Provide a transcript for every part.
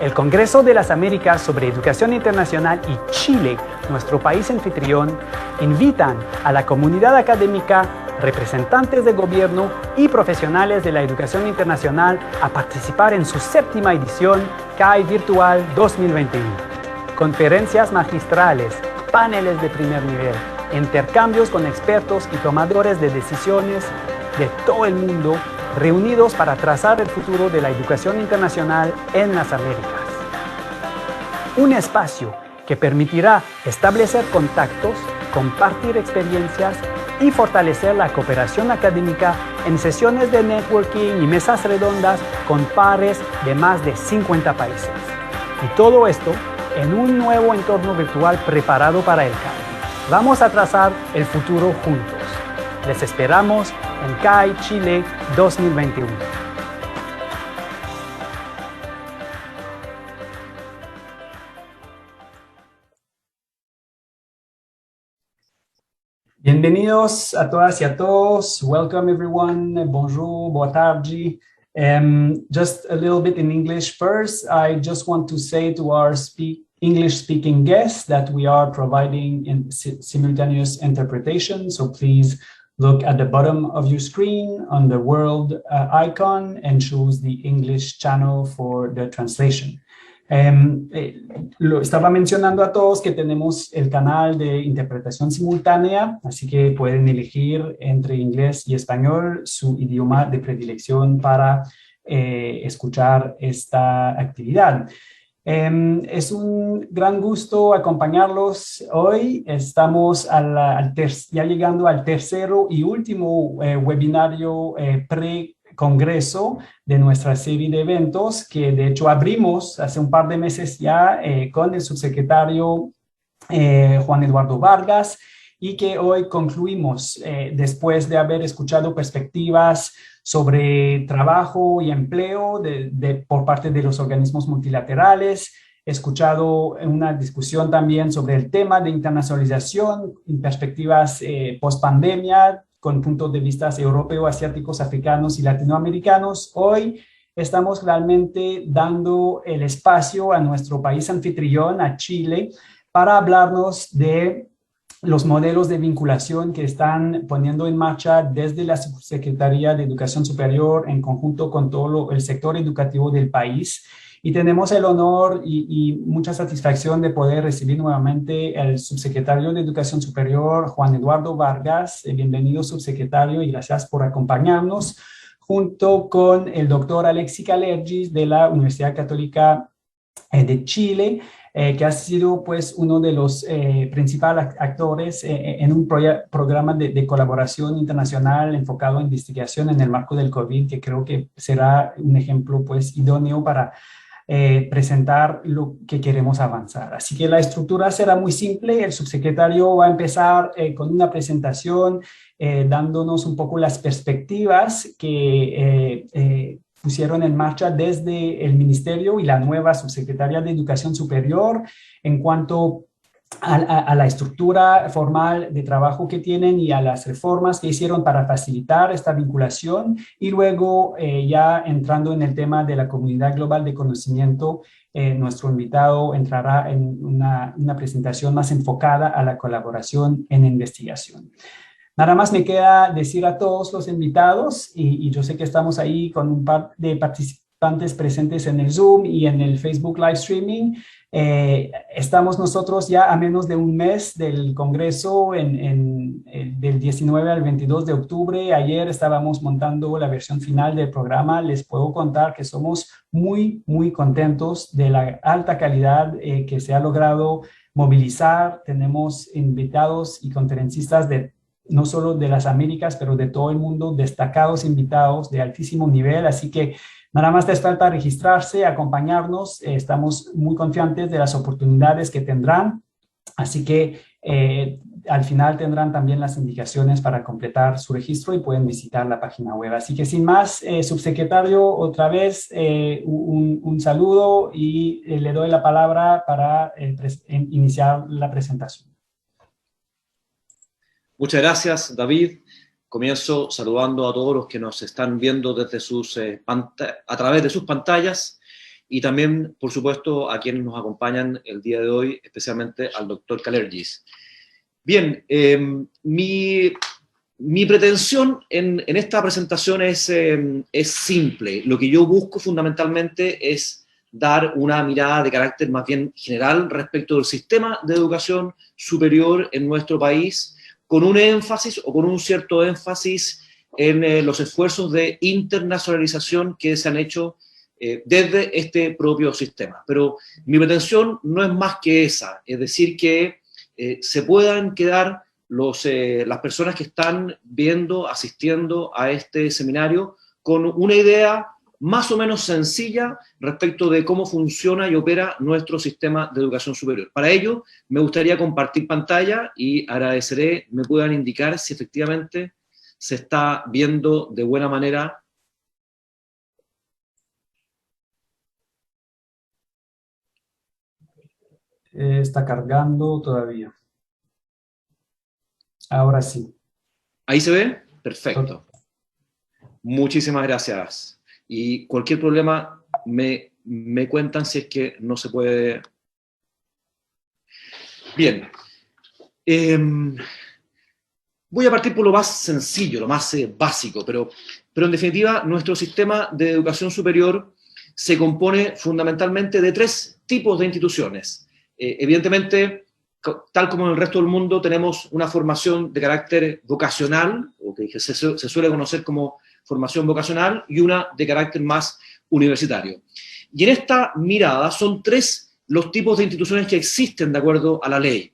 El Congreso de las Américas sobre Educación Internacional y Chile, nuestro país anfitrión, invitan a la comunidad académica, representantes de gobierno y profesionales de la educación internacional a participar en su 7ª edición CAI Virtual 2021. Conferencias magistrales, paneles de primer nivel, intercambios con expertos y tomadores de decisiones de todo el mundo reunidos para trazar el futuro de la educación internacional en las Américas. Un espacio que permitirá establecer contactos, compartir experiencias y fortalecer la cooperación académica en sesiones de networking y mesas redondas con pares de más de 50 países. Y todo esto en un nuevo entorno virtual preparado para el CAI. Vamos a trazar el futuro juntos. Les esperamos en CAI Chile 2021. Bienvenidos a todas y a todos. Welcome everyone. Bonjour, boa tarde. Just a little bit in English first. I just want to say to our English-speaking guests that we are providing simultaneous interpretation. So please look at the bottom of your screen on the world icon and choose the English channel for the translation. Lo estaba mencionando a todos que tenemos el canal de interpretación simultánea, así que pueden elegir entre inglés y español su idioma de predilección para escuchar esta actividad. Es un gran gusto acompañarlos hoy. Estamos ya llegando al tercero y último webinario pre-congreso de nuestra serie de eventos, que de hecho abrimos hace un par de meses ya con el subsecretario Juan Eduardo Vargas, y que hoy concluimos después de haber escuchado perspectivas sobre trabajo y empleo por parte de los organismos multilaterales. He escuchado una discusión también sobre el tema de internacionalización en perspectivas post-pandemia, con puntos de vista europeos, asiáticos, africanos y latinoamericanos. Hoy estamos realmente dando el espacio a nuestro país anfitrión, a Chile, para hablarnos de los modelos de vinculación que están poniendo en marcha desde la Subsecretaría de Educación Superior en conjunto con todo el sector educativo del país. Y tenemos el honor y mucha satisfacción de poder recibir nuevamente al subsecretario de Educación Superior, Juan Eduardo Vargas. Bienvenido, subsecretario, y gracias por acompañarnos, junto con el doctor Alexis Kalergis de la Universidad Católica de Chile, que ha sido pues uno de los principales actores en un programa de colaboración internacional enfocado en investigación en el marco del COVID, que creo que será un ejemplo pues idóneo para presentar lo que queremos avanzar. Así que la estructura será muy simple. El subsecretario va a empezar con una presentación dándonos un poco las perspectivas que pusieron en marcha desde el Ministerio y la nueva subsecretaria de Educación Superior en cuanto a la estructura formal de trabajo que tienen y a las reformas que hicieron para facilitar esta vinculación, y luego ya entrando en el tema de la comunidad global de conocimiento, nuestro invitado entrará en una presentación más enfocada a la colaboración en investigación. Nada más me queda decir a todos los invitados, y yo sé que estamos ahí con un par de participantes presentes en el Zoom y en el Facebook Live Streaming. Estamos nosotros ya a menos de un mes del Congreso, del 19 al 22 de octubre. Ayer estábamos montando la versión final del programa. Les puedo contar que somos muy, muy contentos de la alta calidad que se ha logrado movilizar. Tenemos invitados y conferencistas no solo de las Américas, pero de todo el mundo, destacados invitados de altísimo nivel. Así que nada más les falta registrarse, acompañarnos. Estamos muy confiantes de las oportunidades que tendrán. Así que al final tendrán también las indicaciones para completar su registro y pueden visitar la página web. Así que sin más, subsecretario, otra vez un saludo y le doy la palabra para iniciar la presentación. Muchas gracias, David. Comienzo saludando a todos los que nos están viendo desde a través de sus pantallas, y también, por supuesto, a quienes nos acompañan el día de hoy, especialmente al doctor Kalergis. Bien, mi pretensión en esta presentación es simple. Lo que yo busco fundamentalmente es dar una mirada de carácter más bien general respecto del sistema de educación superior en nuestro país, con un énfasis o con un cierto énfasis en los esfuerzos de internacionalización que se han hecho desde este propio sistema. Pero mi pretensión no es más que esa, es decir, que se puedan quedar las personas que están viendo, asistiendo a este seminario, con una idea más o menos sencilla respecto de cómo funciona y opera nuestro sistema de educación superior. Para ello, me gustaría compartir pantalla y agradeceré me puedan indicar si efectivamente se está viendo de buena manera. Está cargando todavía. Ahora sí. ¿Ahí se ve? Perfecto. Muchísimas gracias. Y cualquier problema me cuentan si es que no se puede. Bien. Voy a partir por lo más sencillo, lo más básico, pero en definitiva nuestro sistema de educación superior se compone fundamentalmente de tres tipos de instituciones. Evidentemente, tal como en el resto del mundo, tenemos una formación de carácter vocacional, o que se suele conocer como formación vocacional, y una de carácter más universitario. Y en esta mirada son tres los tipos de instituciones que existen de acuerdo a la ley.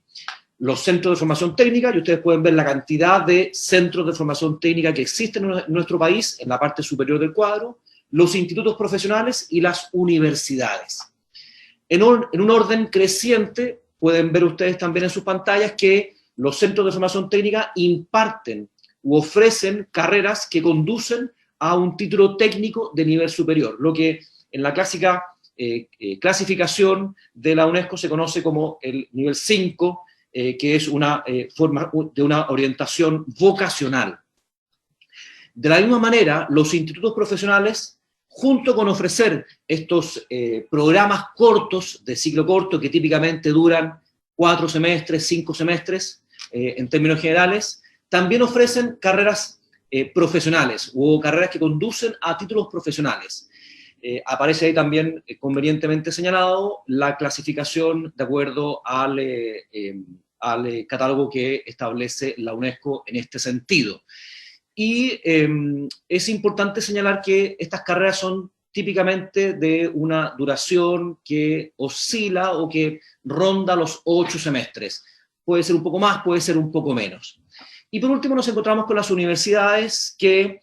Los centros de formación técnica, y ustedes pueden ver la cantidad de centros de formación técnica que existen en nuestro país, en la parte superior del cuadro, los institutos profesionales y las universidades. En un orden creciente, pueden ver ustedes también en sus pantallas que los centros de formación técnica imparten u ofrecen carreras que conducen a un título técnico de nivel superior, lo que en la clásica clasificación de la UNESCO se conoce como el nivel 5, que es una forma de una orientación vocacional. De la misma manera, los institutos profesionales, junto con ofrecer estos programas cortos, de ciclo corto, que típicamente duran 4 semestres, 5 semestres, en términos generales, también ofrecen carreras profesionales o carreras que conducen a títulos profesionales. Aparece ahí también convenientemente señalado la clasificación de acuerdo al catálogo que establece la UNESCO en este sentido. Y es importante señalar que estas carreras son típicamente de una duración que oscila o que ronda los 8 semestres. Puede ser un poco más, puede ser un poco menos. Y por último nos encontramos con las universidades que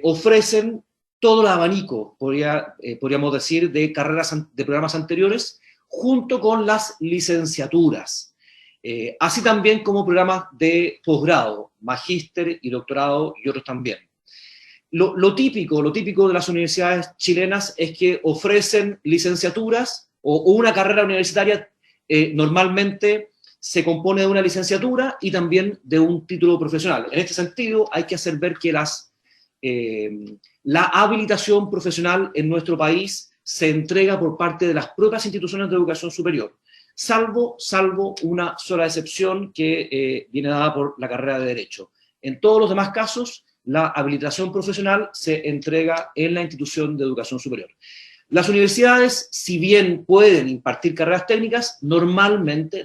ofrecen todo el abanico, podríamos decir, de carreras, de programas anteriores, junto con las licenciaturas. Así también como programas de posgrado, magíster y doctorado y otros también. Lo típico de las universidades chilenas es que ofrecen licenciaturas o una carrera universitaria normalmente se compone de una licenciatura y también de un título profesional. En este sentido, hay que hacer ver que la habilitación profesional en nuestro país se entrega por parte de las propias instituciones de educación superior, salvo una sola excepción que viene dada por la carrera de Derecho. En todos los demás casos, la habilitación profesional se entrega en la institución de educación superior. Las universidades, si bien pueden impartir carreras técnicas, normalmente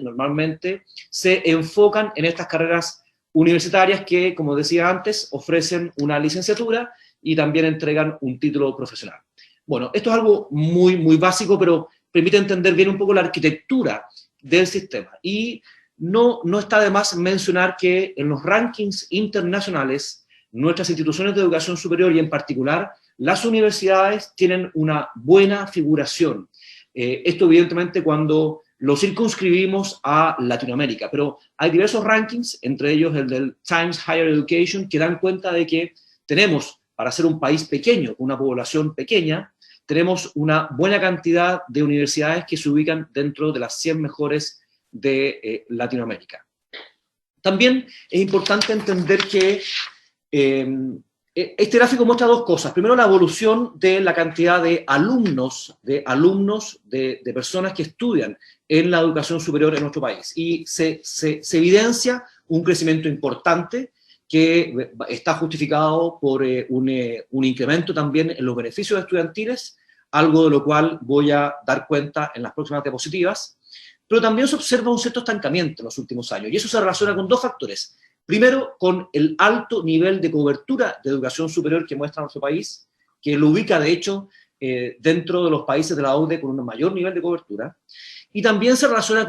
se enfocan en estas carreras universitarias que, como decía antes, ofrecen una licenciatura y también entregan un título profesional. Bueno, esto es algo muy, muy básico, pero permite entender bien un poco la arquitectura del sistema. Y no está de más mencionar que en los rankings internacionales, nuestras instituciones de educación superior y en particular las universidades tienen una buena figuración. Esto evidentemente cuando lo circunscribimos a Latinoamérica, pero hay diversos rankings, entre ellos el del Times Higher Education, que dan cuenta de que tenemos, para ser un país pequeño, una población pequeña, tenemos una buena cantidad de universidades que se ubican dentro de las 100 mejores de Latinoamérica. También es importante entender que Este gráfico muestra dos cosas. Primero, la evolución de la cantidad de alumnos, de personas que estudian en la educación superior en nuestro país. Y se evidencia un crecimiento importante que está justificado por un incremento también en los beneficios estudiantiles, algo de lo cual voy a dar cuenta en las próximas diapositivas. Pero también se observa un cierto estancamiento en los últimos años, y eso se relaciona con dos factores. Primero, con el alto nivel de cobertura de educación superior que muestra nuestro país, que lo ubica, de hecho, dentro de los países de la OCDE con un mayor nivel de cobertura, y también se relaciona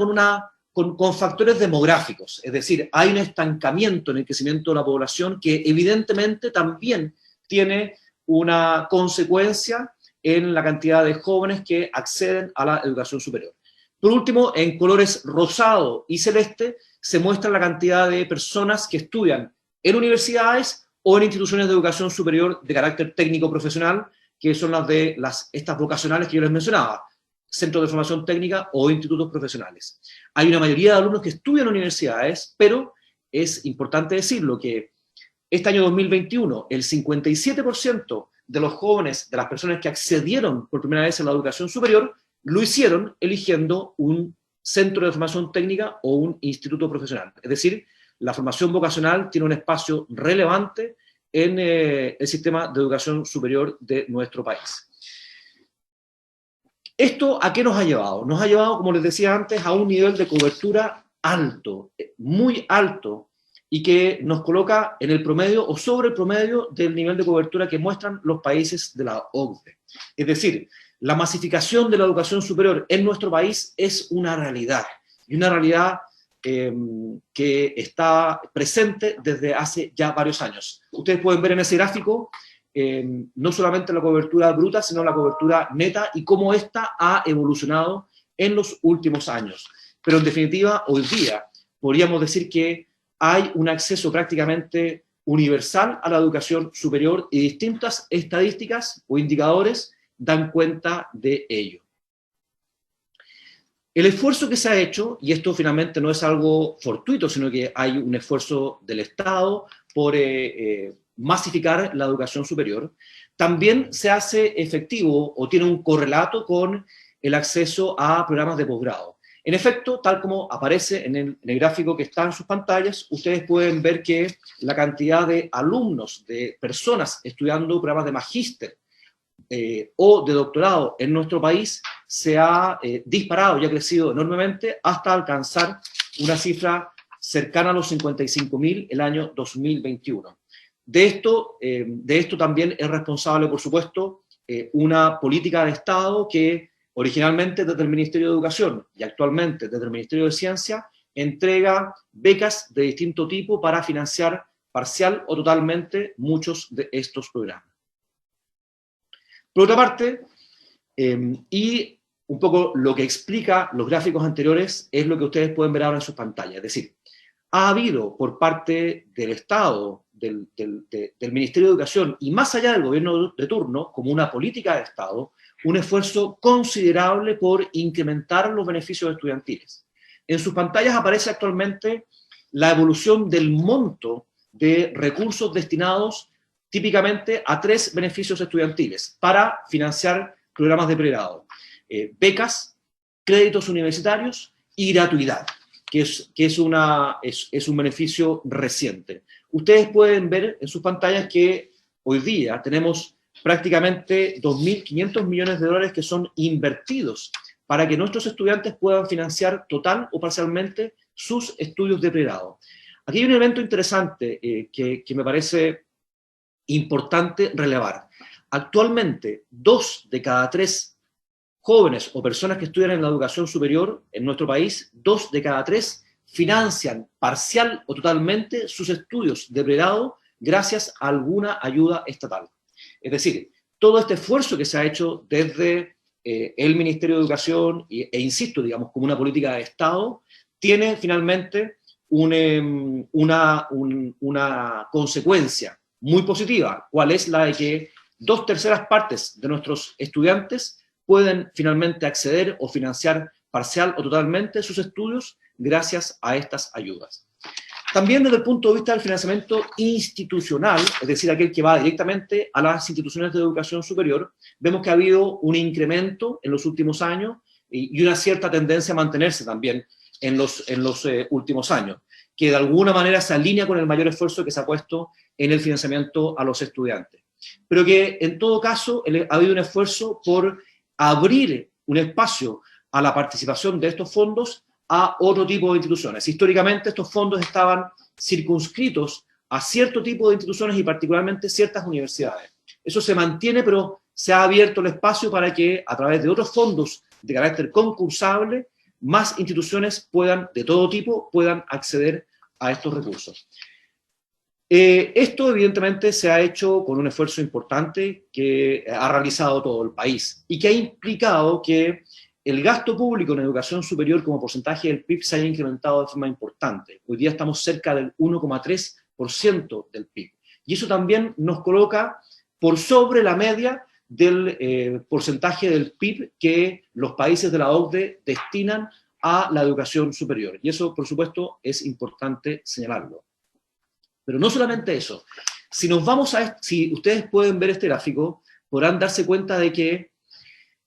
con factores demográficos, es decir, hay un estancamiento en el crecimiento de la población que evidentemente también tiene una consecuencia en la cantidad de jóvenes que acceden a la educación superior. Por último, en colores rosado y celeste, se muestra la cantidad de personas que estudian en universidades o en instituciones de educación superior de carácter técnico profesional, que son estas vocacionales que yo les mencionaba, centros de formación técnica o institutos profesionales. Hay una mayoría de alumnos que estudian en universidades, pero es importante decirlo que este año 2021, el 57% de los jóvenes, de las personas que accedieron por primera vez a la educación superior, lo hicieron eligiendo un centro de formación técnica o un instituto profesional. Es decir, la formación vocacional tiene un espacio relevante en el sistema de educación superior de nuestro país. ¿Esto a qué nos ha llevado? Nos ha llevado, como les decía antes, a un nivel de cobertura alto, muy alto, y que nos coloca en el promedio o sobre el promedio del nivel de cobertura que muestran los países de la OCDE. Es decir, la masificación de la educación superior en nuestro país es una realidad, y una realidad que está presente desde hace ya varios años. Ustedes pueden ver en ese gráfico no solamente la cobertura bruta, sino la cobertura neta y cómo ésta ha evolucionado en los últimos años. Pero en definitiva, hoy día podríamos decir que hay un acceso prácticamente universal a la educación superior y distintas estadísticas o indicadores dan cuenta de ello. El esfuerzo que se ha hecho, y esto finalmente no es algo fortuito, sino que hay un esfuerzo del Estado por masificar la educación superior, también se hace efectivo o tiene un correlato con el acceso a programas de posgrado. En efecto, tal como aparece en el gráfico que está en sus pantallas, ustedes pueden ver que la cantidad de alumnos, de personas estudiando programas de magíster o de doctorado en nuestro país se ha disparado y ha crecido enormemente hasta alcanzar una cifra cercana a los 55.000 el año 2021. De esto también es responsable, por supuesto, una política de Estado que originalmente desde el Ministerio de Educación y actualmente desde el Ministerio de Ciencia entrega becas de distinto tipo para financiar parcial o totalmente muchos de estos programas. Por otra parte, y un poco lo que explica los gráficos anteriores es lo que ustedes pueden ver ahora en sus pantallas. Es decir, ha habido por parte del Estado, del Ministerio de Educación y más allá del gobierno de turno, como una política de Estado, un esfuerzo considerable por incrementar los beneficios estudiantiles. En sus pantallas aparece actualmente la evolución del monto de recursos destinados típicamente a 3 beneficios estudiantiles para financiar programas de pregrado. Becas, créditos universitarios y gratuidad, que es un beneficio reciente. Ustedes pueden ver en sus pantallas que hoy día tenemos prácticamente 2.500 millones de dólares que son invertidos para que nuestros estudiantes puedan financiar total o parcialmente sus estudios de pregrado. Aquí hay un elemento interesante que me parece importante relevar. Actualmente, 2 de cada 3 jóvenes o personas que estudian en la educación superior en nuestro país, 2 de cada 3 financian parcial o totalmente sus estudios de pregrado gracias a alguna ayuda estatal. Es decir, todo este esfuerzo que se ha hecho desde el Ministerio de Educación e insisto, digamos, como una política de Estado, tiene finalmente una consecuencia muy positiva, cuál es la de que 2/3 partes de nuestros estudiantes pueden finalmente acceder o financiar parcial o totalmente sus estudios gracias a estas ayudas. También desde el punto de vista del financiamiento institucional, es decir, aquel que va directamente a las instituciones de educación superior, vemos que ha habido un incremento en los últimos años y una cierta tendencia a mantenerse también en los últimos años, que de alguna manera se alinea con el mayor esfuerzo que se ha puesto en el financiamiento a los estudiantes. Pero que en todo caso ha habido un esfuerzo por abrir un espacio a la participación de estos fondos a otro tipo de instituciones. Históricamente estos fondos estaban circunscritos a cierto tipo de instituciones y particularmente ciertas universidades. Eso se mantiene, pero se ha abierto el espacio para que a través de otros fondos de carácter concursable, más instituciones de todo tipo puedan acceder a estos recursos. Esto evidentemente se ha hecho con un esfuerzo importante que ha realizado todo el país y que ha implicado que el gasto público en educación superior como porcentaje del PIB se haya incrementado de forma importante. Hoy día estamos cerca del 1,3% del PIB. Y eso también nos coloca por sobre la media del porcentaje del PIB que los países de la OCDE destinan a la educación superior. Y eso, por supuesto, es importante señalarlo. Pero no solamente eso. Si nos vamos si ustedes pueden ver este gráfico, podrán darse cuenta de que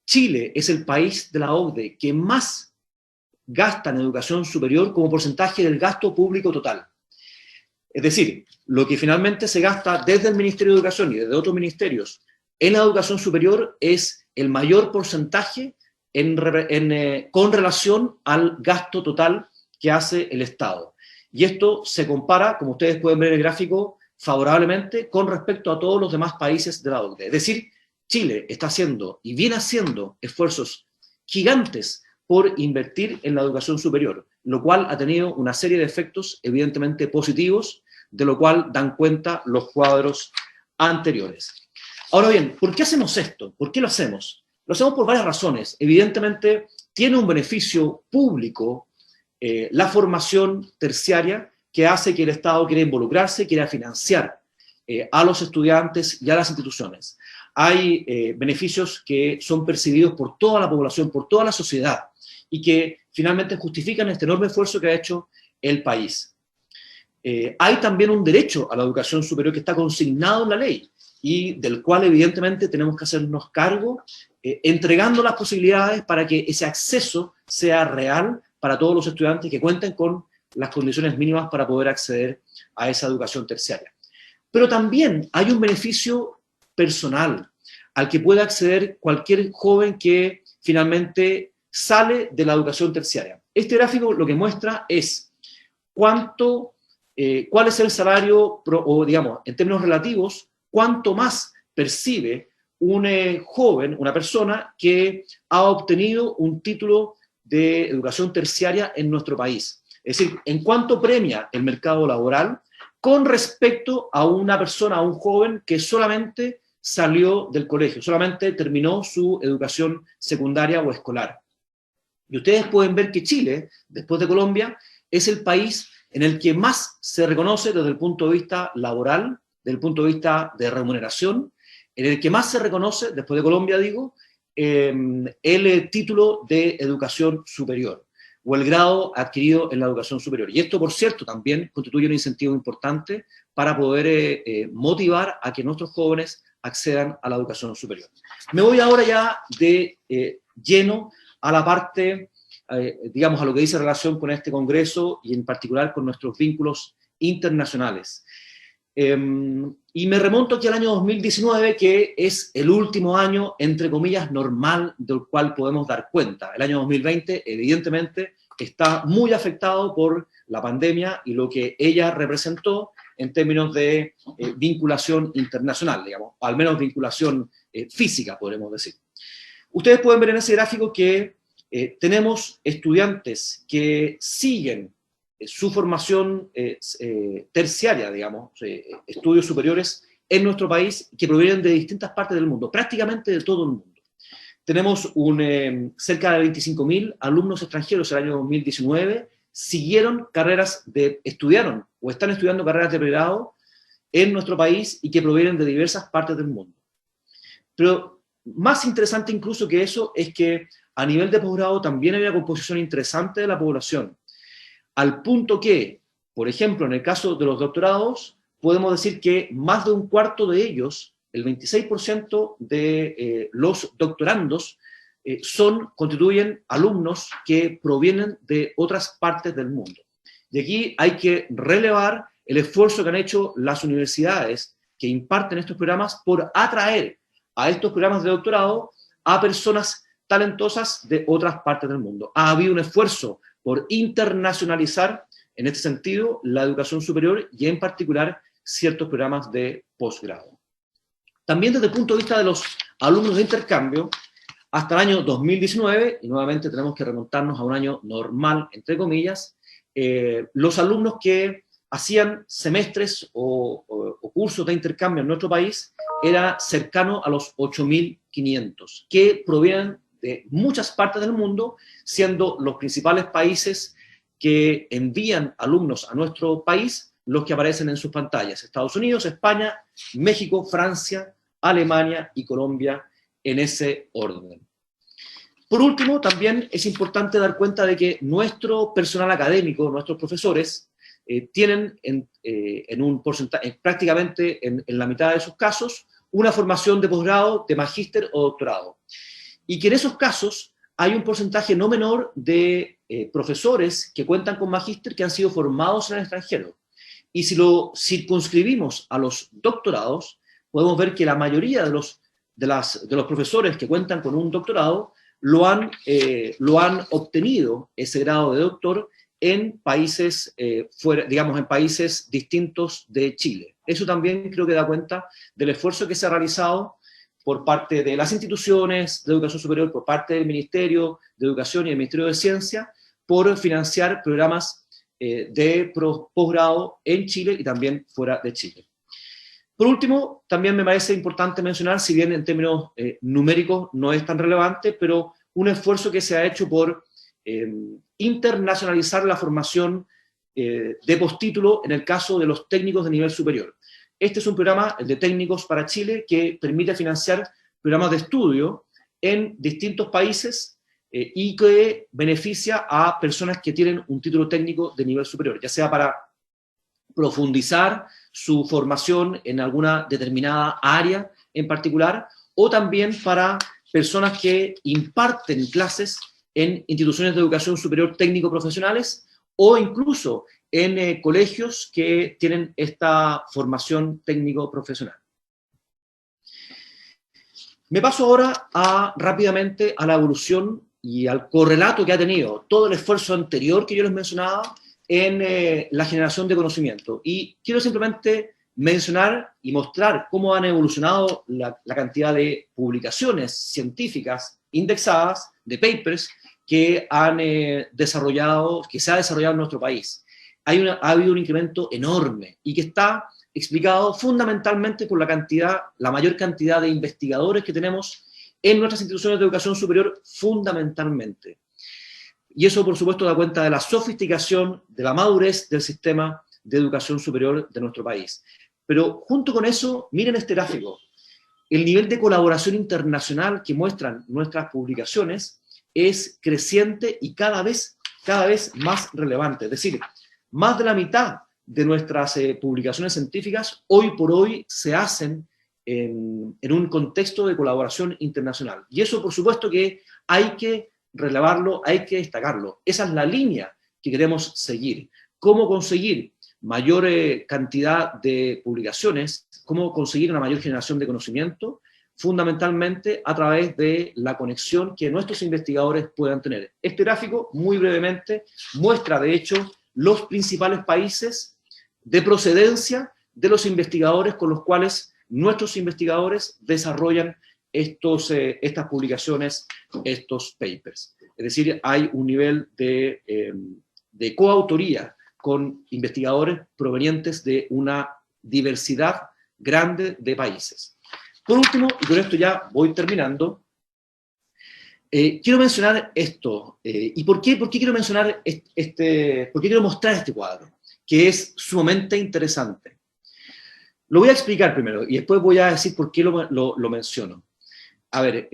Chile es el país de la OCDE que más gasta en educación superior como porcentaje del gasto público total. Es decir, lo que finalmente se gasta desde el Ministerio de Educación y desde otros ministerios en la educación superior es el mayor porcentaje con relación al gasto total que hace el Estado. Y esto se compara, como ustedes pueden ver en el gráfico, favorablemente con respecto a todos los demás países de la OCDE. Es decir, Chile está haciendo y viene haciendo esfuerzos gigantes por invertir en la educación superior, lo cual ha tenido una serie de efectos evidentemente positivos, de lo cual dan cuenta los cuadros anteriores. Ahora bien, ¿por qué hacemos esto? ¿Por qué lo hacemos? Lo hacemos por varias razones. Evidentemente, tiene un beneficio público la formación terciaria que hace que el Estado quiera involucrarse, quiera financiar a los estudiantes y a las instituciones. Hay beneficios que son percibidos por toda la población, por toda la sociedad, y que finalmente justifican este enorme esfuerzo que ha hecho el país. Hay también un derecho a la educación superior que está consignado en la ley, y del cual evidentemente tenemos que hacernos cargo, entregando las posibilidades para que ese acceso sea real para todos los estudiantes que cuenten con las condiciones mínimas para poder acceder a esa educación terciaria. Pero también hay un beneficio personal al que puede acceder cualquier joven que finalmente sale de la educación terciaria. Este gráfico lo que muestra es cuál es el salario, o digamos, en términos relativos, cuánto más percibe un joven, una persona que ha obtenido un título de educación terciaria en nuestro país. Es decir, en cuánto premia el mercado laboral con respecto a una persona, a un joven que solamente salió del colegio, solamente terminó su educación secundaria o escolar. Y ustedes pueden ver que Chile, después de Colombia, es el país en el que más se reconoce desde el punto de vista laboral, desde el punto de vista de remuneración, en el que más se reconoce, después de Colombia digo, el título de educación superior o el grado adquirido en la educación superior. Y esto, por cierto, también constituye un incentivo importante para poder motivar a que nuestros jóvenes accedan a la educación superior. Me voy ahora ya de lleno a la parte, digamos, a lo que dice relación con este congreso y en particular con nuestros vínculos internacionales. Y me remonto aquí al año 2019, que es el último año, entre comillas, normal del cual podemos dar cuenta. El año 2020, evidentemente, está muy afectado por la pandemia y lo que ella representó en términos de vinculación internacional, digamos, al menos vinculación física, podremos decir. Ustedes pueden ver en ese gráfico que tenemos estudiantes que siguen su formación terciaria, digamos, estudios superiores en nuestro país que provienen de distintas partes del mundo, prácticamente de todo el mundo. Tenemos cerca de 25.000 alumnos extranjeros el año 2019, estudiaron o están estudiando carreras de pregrado en nuestro país y que provienen de diversas partes del mundo. Pero más interesante incluso que eso es que a nivel de posgrado también hay una composición interesante de la población, al punto que Por ejemplo, en el caso de los doctorados, podemos decir que más de un cuarto de ellos, el 26% de los doctorandos, constituyen alumnos que provienen de otras partes del mundo. Y aquí hay que relevar el esfuerzo que han hecho las universidades que imparten estos programas por atraer a estos programas de doctorado a personas talentosas de otras partes del mundo. Ha habido un esfuerzo por internacionalizar, en este sentido, la educación superior y en particular ciertos programas de posgrado. También desde el punto de vista de los alumnos de intercambio, hasta el año 2019, y nuevamente tenemos que remontarnos a un año normal, entre comillas, los alumnos que hacían semestres o cursos de intercambio en nuestro país era cercano a los 8.500, que provienen de muchas partes del mundo, siendo los principales países que envían alumnos a nuestro país los que aparecen en sus pantallas: Estados Unidos, España, México, Francia, Alemania y Colombia, en ese orden. Por último, también es importante dar cuenta de que nuestro personal académico, nuestros profesores, tienen en un porcentaje, prácticamente en la mitad de sus casos, una formación de posgrado, de magíster o doctorado. Y que en esos casos hay un porcentaje no menor de profesores que cuentan con magíster que han sido formados en el extranjero. Y si lo circunscribimos a los doctorados, podemos ver que la mayoría de los profesores que cuentan con un doctorado lo han obtenido, ese grado de doctor, en países en países distintos de Chile. Eso también creo que da cuenta del esfuerzo que se ha realizado por parte de las instituciones de educación superior, por parte del Ministerio de Educación y del Ministerio de Ciencia, por financiar programas de posgrado en Chile y también fuera de Chile. Por último, también me parece importante mencionar, si bien en términos numéricos no es tan relevante, pero un esfuerzo que se ha hecho por internacionalizar la formación de postítulo en el caso de los técnicos de nivel superior. Este es un programa, el de Técnicos para Chile, que permite financiar programas de estudio en distintos países y que beneficia a personas que tienen un título técnico de nivel superior, ya sea para profundizar su formación en alguna determinada área en particular, o también para personas que imparten clases en instituciones de educación superior técnico-profesionales o incluso en colegios que tienen esta formación técnico-profesional. Me paso ahora rápidamente a la evolución y al correlato que ha tenido todo el esfuerzo anterior que yo les mencionaba en la generación de conocimiento. Y quiero simplemente mencionar y mostrar cómo han evolucionado la cantidad de publicaciones científicas indexadas, de papers, que se ha desarrollado en nuestro país. Ha habido un incremento enorme y que está explicado fundamentalmente por la mayor cantidad de investigadores que tenemos en nuestras instituciones de educación superior, fundamentalmente. Y eso, por supuesto, da cuenta de la sofisticación, de la madurez del sistema de educación superior de nuestro país. Pero junto con eso, miren este gráfico. El nivel de colaboración internacional que muestran nuestras publicaciones es creciente y cada vez más relevante. Es decir, más de la mitad de nuestras publicaciones científicas hoy por hoy se hacen en un contexto de colaboración internacional. Y eso, por supuesto, que hay que relevarlo, hay que destacarlo. Esa es la línea que queremos seguir. ¿Cómo conseguir mayor cantidad de publicaciones? ¿Cómo conseguir una mayor generación de conocimiento? Fundamentalmente a través de la conexión que nuestros investigadores puedan tener. Este gráfico, muy brevemente, muestra, de hecho, los principales países de procedencia de los investigadores con los cuales nuestros investigadores desarrollan estas publicaciones, estos papers. Es decir, hay un nivel de coautoría con investigadores provenientes de una diversidad grande de países. Por último, y con esto ya voy terminando, quiero mencionar esto. ¿Y por qué quiero mencionar por qué quiero mostrar este cuadro? Que es sumamente interesante. Lo voy a explicar primero y después voy a decir por qué lo menciono. A ver,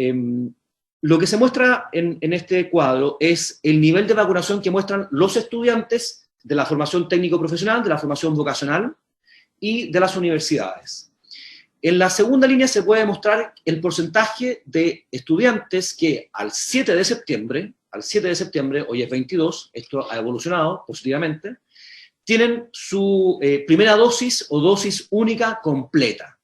lo que se muestra en este cuadro es el nivel de vacunación que muestran los estudiantes de la formación técnico-profesional, de la formación vocacional y de las universidades. En la segunda línea se puede mostrar el porcentaje de estudiantes que al 7 de septiembre, hoy es 22, esto ha evolucionado positivamente, tienen su primera dosis o dosis única completa.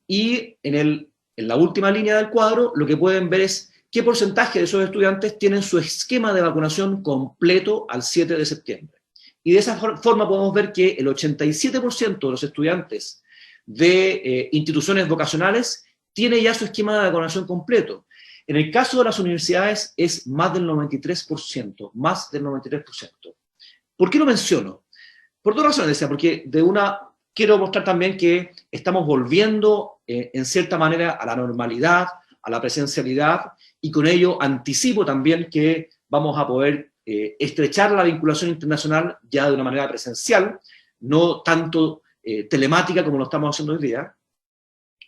Y en la última línea del cuadro lo que pueden ver es qué porcentaje de esos estudiantes tienen su esquema de vacunación completo al 7 de septiembre. Y de esa forma podemos ver que el 87% de los estudiantes de instituciones vocacionales tiene ya su esquema de vacunación completo. En el caso de las universidades es más del 93%, más del 93%. ¿Por qué lo menciono? Por dos razones, decía, porque quiero mostrar también que estamos volviendo en cierta manera a la normalidad, a la presencialidad, y con ello anticipo también que vamos a poder estrechar la vinculación internacional ya de una manera presencial, no tanto telemática como lo estamos haciendo hoy día,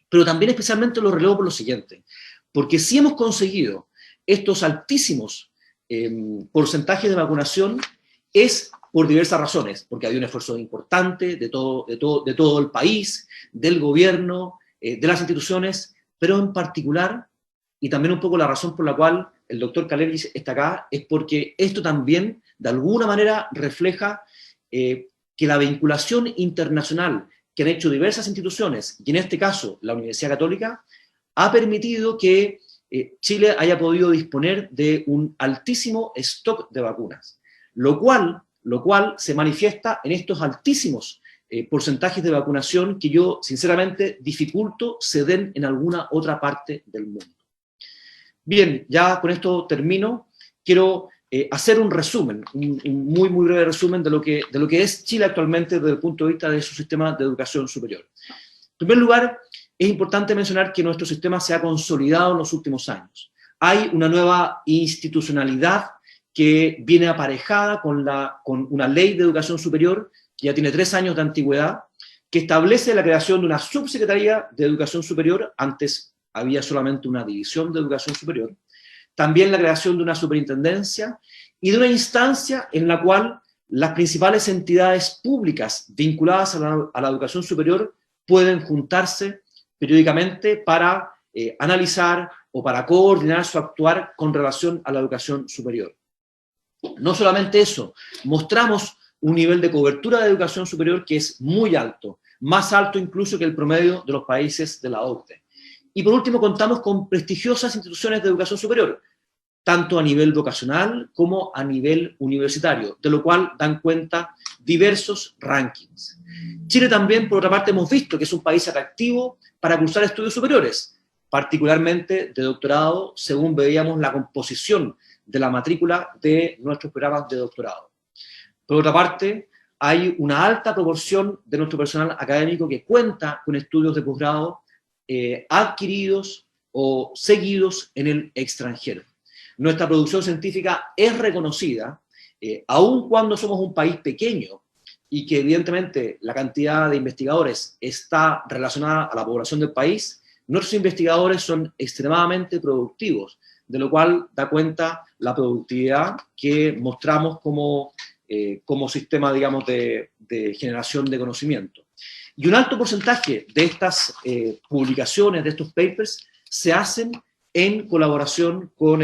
pero también especialmente lo relevo por lo siguiente, porque si hemos conseguido estos altísimos porcentajes de vacunación es por diversas razones, porque había un esfuerzo importante de todo el país, del gobierno, de las instituciones, pero en particular, y también un poco la razón por la cual el doctor Kalergis está acá, es porque esto también, de alguna manera, refleja que la vinculación internacional que han hecho diversas instituciones, y en este caso la Universidad Católica, ha permitido que Chile haya podido disponer de un altísimo stock de vacunas, lo cual se manifiesta en estos altísimos porcentajes de vacunación que yo, sinceramente, dificulto se den en alguna otra parte del mundo. Bien, ya con esto termino. Quiero hacer un resumen, un muy, muy breve resumen de lo que es Chile actualmente desde el punto de vista de su sistema de educación superior. En primer lugar, es importante mencionar que nuestro sistema se ha consolidado en los últimos años. Hay una nueva institucionalidad que viene aparejada con una ley de educación superior que ya tiene 3 años de antigüedad, que establece la creación de una subsecretaría de educación superior. Antes había solamente una división de educación superior. También la creación de una superintendencia y de una instancia en la cual las principales entidades públicas vinculadas a la educación superior pueden juntarse periódicamente para analizar o para coordinar su actuar con relación a la educación superior. No solamente eso, mostramos un nivel de cobertura de educación superior que es muy alto, más alto incluso que el promedio de los países de la OCDE. Y por último, contamos con prestigiosas instituciones de educación superior, tanto a nivel vocacional como a nivel universitario, de lo cual dan cuenta diversos rankings. Chile también, por otra parte, hemos visto que es un país atractivo para cursar estudios superiores, particularmente de doctorado, según veíamos la composición de la matrícula de nuestros programas de doctorado. Por otra parte, hay una alta proporción de nuestro personal académico que cuenta con estudios de posgrado adquiridos o seguidos en el extranjero. Nuestra producción científica es reconocida, aun cuando somos un país pequeño y que evidentemente la cantidad de investigadores está relacionada a la población del país, nuestros investigadores son extremadamente productivos, de lo cual da cuenta la productividad que mostramos como sistema, digamos, de generación de conocimiento. Y un alto porcentaje de estas publicaciones, de estos papers, se hacen en colaboración con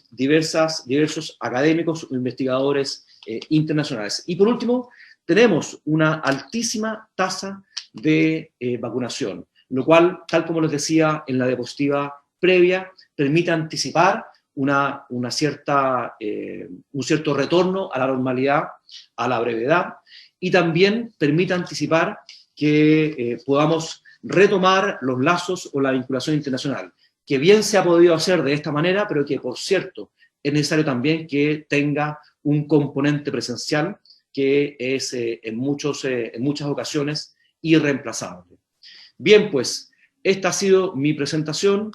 diversos académicos o investigadores internacionales. Y por último, tenemos una altísima tasa de vacunación, lo cual, tal como les decía en la diapositiva previa, permite anticipar un cierto retorno a la normalidad, a la brevedad, y también permite anticipar que podamos retomar los lazos o la vinculación internacional, que bien se ha podido hacer de esta manera, pero que, por cierto, es necesario también que tenga un componente presencial que es en muchas ocasiones irreemplazable. Bien, pues, esta ha sido mi presentación.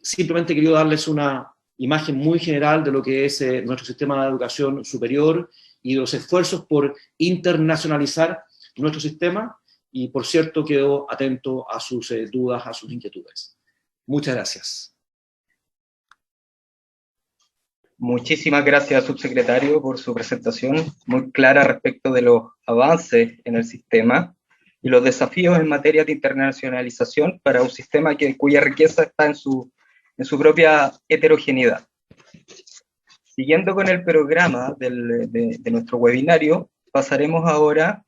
Simplemente quería darles una imagen muy general de lo que es nuestro sistema de educación superior y de los esfuerzos por internacionalizar nuestro sistema, y por cierto quedo atento a sus dudas, a sus inquietudes. Muchas gracias. Muchísimas gracias, subsecretario, por su presentación muy clara respecto de los avances en el sistema y los desafíos en materia de internacionalización para un sistema cuya riqueza está en su propia heterogeneidad. Siguiendo con el programa de nuestro webinario, pasaremos ahora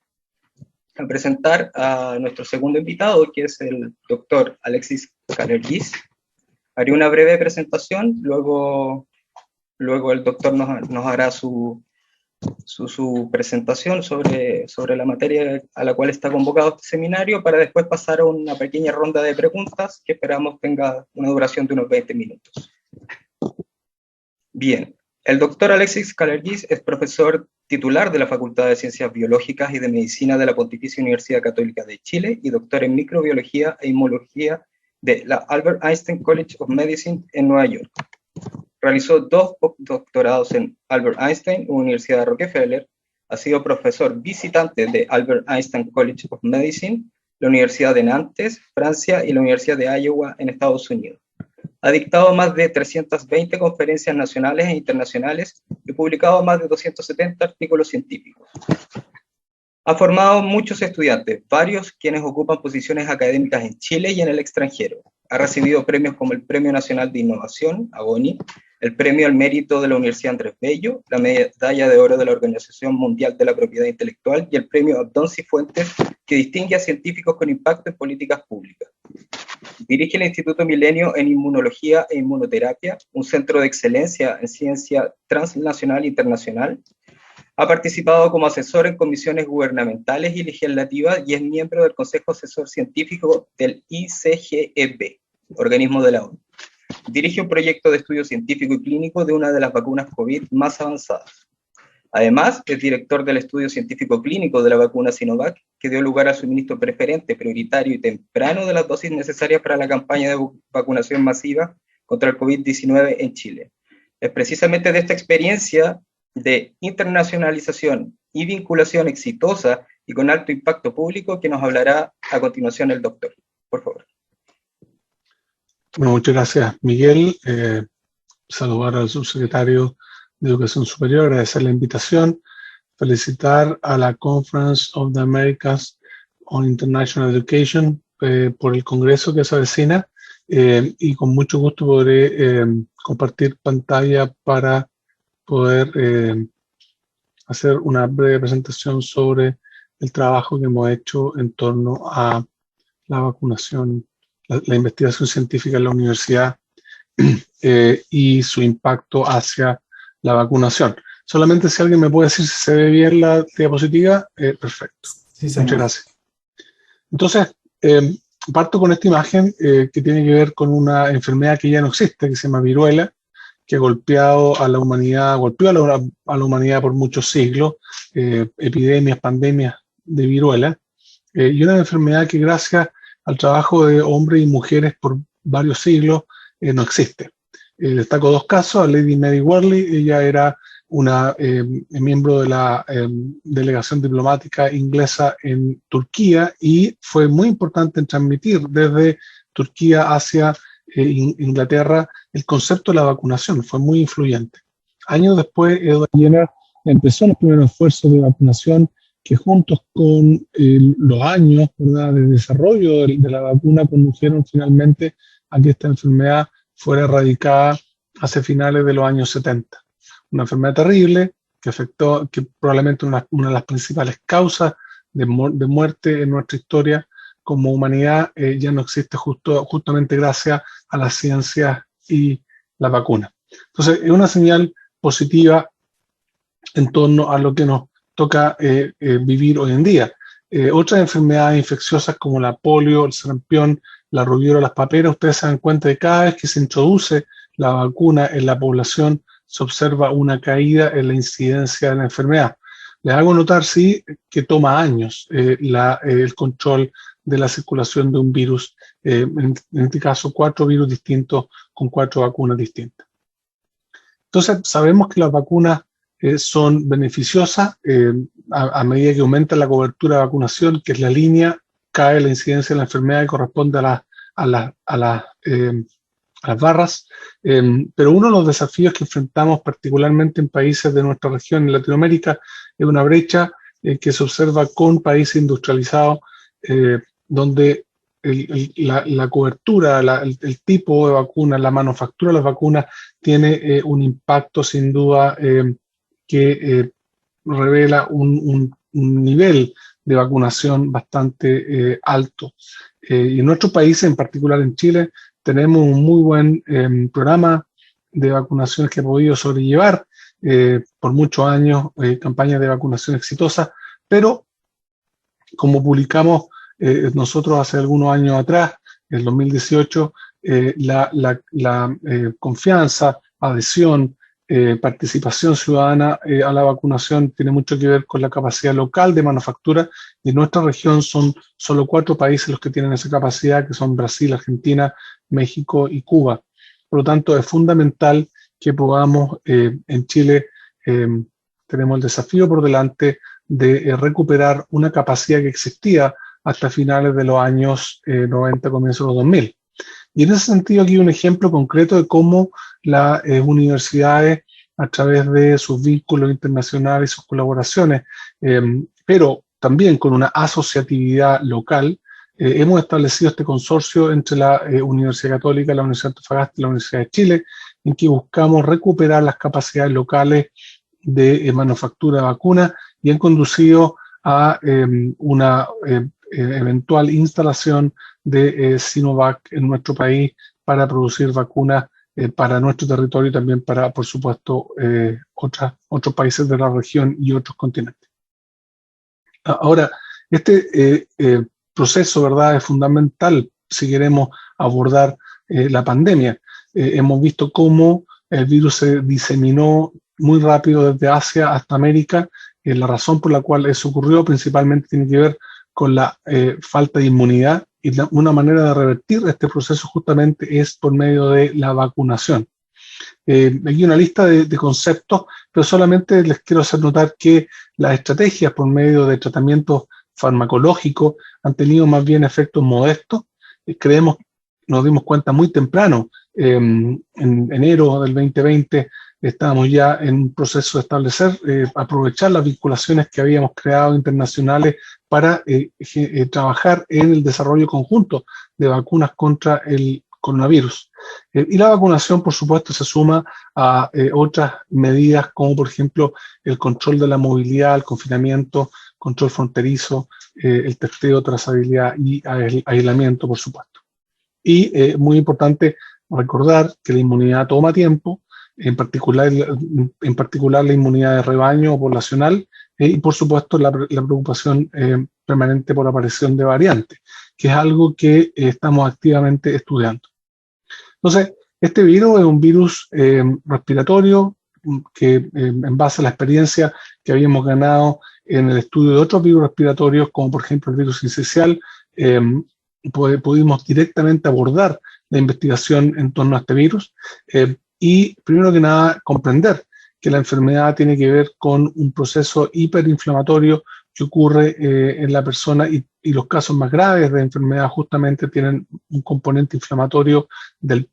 a presentar a nuestro segundo invitado, que es el doctor Alexis Kalergis. Haré una breve presentación, luego el doctor nos hará su presentación sobre la materia a la cual está convocado este seminario, para después pasar a una pequeña ronda de preguntas que esperamos tenga una duración de unos 20 minutos. Bien, el doctor Alexis Kalergis es profesor titular de la Facultad de Ciencias Biológicas y de Medicina de la Pontificia Universidad Católica de Chile y doctor en Microbiología e Inmunología de la Albert Einstein College of Medicine en Nueva York. Realizó 2 doctorados en Albert Einstein, Universidad de Rockefeller. Ha sido profesor visitante de Albert Einstein College of Medicine, la Universidad de Nantes, Francia, y la Universidad de Iowa en Estados Unidos. Ha dictado más de 320 conferencias nacionales e internacionales y publicado más de 270 artículos científicos. Ha formado muchos estudiantes, varios quienes ocupan posiciones académicas en Chile y en el extranjero. Ha recibido premios como el Premio Nacional de Innovación, AGONI, el Premio al Mérito de la Universidad Andrés Bello, la Medalla de Oro de la Organización Mundial de la Propiedad Intelectual y el Premio Abdón Cifuentes, que distingue a científicos con impacto en políticas públicas. Dirige el Instituto Milenio en Inmunología e Inmunoterapia, un centro de excelencia en ciencia transnacional e internacional. Ha participado como asesor en comisiones gubernamentales y legislativas y es miembro del Consejo Asesor Científico del ICGEB, organismo de la ONU. Dirige un proyecto de estudio científico y clínico de una de las vacunas COVID más avanzadas. Además, es director del estudio científico clínico de la vacuna Sinovac, que dio lugar al suministro preferente, prioritario y temprano de las dosis necesarias para la campaña de vacunación masiva contra el COVID-19 en Chile. Es precisamente de esta experiencia de internacionalización y vinculación exitosa y con alto impacto público que nos hablará a continuación el doctor. Por favor. Bueno, muchas gracias, Miguel. Saludar al subsecretario de Educación Superior, agradecer la invitación, felicitar a la Conference of the Americas on International Education por el congreso que se avecina y con mucho gusto podré compartir pantalla para poder hacer una breve presentación sobre el trabajo que hemos hecho en torno a la vacunación, la investigación científica en la universidad y su impacto hacia la vacunación. Solamente si alguien me puede decir si se ve bien la diapositiva, perfecto. Sí, muchas gracias. Entonces, parto con esta imagen que tiene que ver con una enfermedad que ya no existe, que se llama viruela, que ha golpeado a la humanidad, golpeó a la humanidad por muchos siglos, epidemias, pandemias de viruela, y una enfermedad que gracias al trabajo de hombres y mujeres por varios siglos no existe. Destaco 2 casos, a Lady Mary Worley, ella era una miembro de la delegación diplomática inglesa en Turquía y fue muy importante en transmitir desde Turquía hacia Inglaterra el concepto de la vacunación, fue muy influyente. Años después, Edward Jenner empezó los primeros esfuerzos de vacunación que juntos con los años, ¿verdad?, de desarrollo de la vacuna condujeron finalmente a que esta enfermedad fuera erradicada hacia finales de los años 70. Una enfermedad terrible que afectó, que probablemente una de las principales causas de muerte en nuestra historia como humanidad ya no existe justamente gracias a las ciencias y la vacuna. Entonces, es una señal positiva en torno a lo que nos toca vivir hoy en día. Otras enfermedades infecciosas como la polio, el sarampión, la rubiola, las paperas, ustedes se dan cuenta de que cada vez que se introduce la vacuna en la población se observa una caída en la incidencia de la enfermedad. Les hago notar, sí, que toma años el control de la circulación de un virus, en este caso 4 virus distintos con 4 vacunas distintas. Entonces, sabemos que las vacunas son beneficiosas a medida que aumenta la cobertura de vacunación, que es la línea, cae la incidencia de la enfermedad y corresponde a las las barras, pero uno de los desafíos que enfrentamos particularmente en países de nuestra región, en Latinoamérica, es una brecha que se observa con países industrializados, donde la cobertura, el tipo de vacuna, la manufactura de las vacunas tiene un impacto sin duda que revela un nivel de vacunación bastante alto. Y en nuestros países, en particular en Chile, tenemos un muy buen programa de vacunaciones que ha podido sobrellevar por muchos años campañas de vacunación exitosas, pero como publicamos nosotros hace algunos años atrás, en 2018, la confianza, adhesión, participación ciudadana a la vacunación tiene mucho que ver con la capacidad local de manufactura, y en nuestra región son solo 4 países los que tienen esa capacidad, que son Brasil, Argentina, México y Cuba. Por lo tanto, es fundamental que podamos en Chile, tenemos el desafío por delante de recuperar una capacidad que existía hasta finales de los años 90, comienzos de los 2000. Y en ese sentido aquí un ejemplo concreto de cómo las universidades, a través de sus vínculos internacionales y sus colaboraciones, pero también con una asociatividad local, hemos establecido este consorcio entre la Universidad Católica, la Universidad de Antofagasta y la Universidad de Chile, en que buscamos recuperar las capacidades locales de manufactura de vacunas, y han conducido a una eventual instalación de Sinovac en nuestro país para producir vacunas para nuestro territorio y también para, por supuesto, otros países de la región y otros continentes. Ahora, este proceso, ¿verdad?, es fundamental si queremos abordar la pandemia. Hemos visto cómo el virus se diseminó muy rápido desde Asia hasta América. La razón por la cual eso ocurrió principalmente tiene que ver con la falta de inmunidad, y una manera de revertir este proceso justamente es por medio de la vacunación. Aquí una lista de conceptos, pero solamente les quiero hacer notar que las estrategias por medio de tratamientos farmacológicos han tenido más bien efectos modestos. Nos dimos cuenta muy temprano, en enero del 2020, estábamos ya en un proceso de establecer, aprovechar las vinculaciones que habíamos creado internacionales para trabajar en el desarrollo conjunto de vacunas contra el coronavirus. Y la vacunación, por supuesto, se suma a otras medidas como, por ejemplo, el control de la movilidad, el confinamiento, control fronterizo, el testeo, trazabilidad y aislamiento, por supuesto. Y muy importante recordar que la inmunidad toma tiempo, en particular la inmunidad de rebaño o poblacional, y por supuesto la preocupación permanente por la aparición de variantes, que es algo que estamos activamente estudiando. Entonces, este virus es un virus respiratorio que en base a la experiencia que habíamos ganado en el estudio de otros virus respiratorios, como por ejemplo el virus sincicial, pudimos directamente abordar la investigación en torno a este virus. Y primero que nada, comprender que la enfermedad tiene que ver con un proceso hiperinflamatorio que ocurre en la persona, y los casos más graves de enfermedad justamente tienen un componente inflamatorio del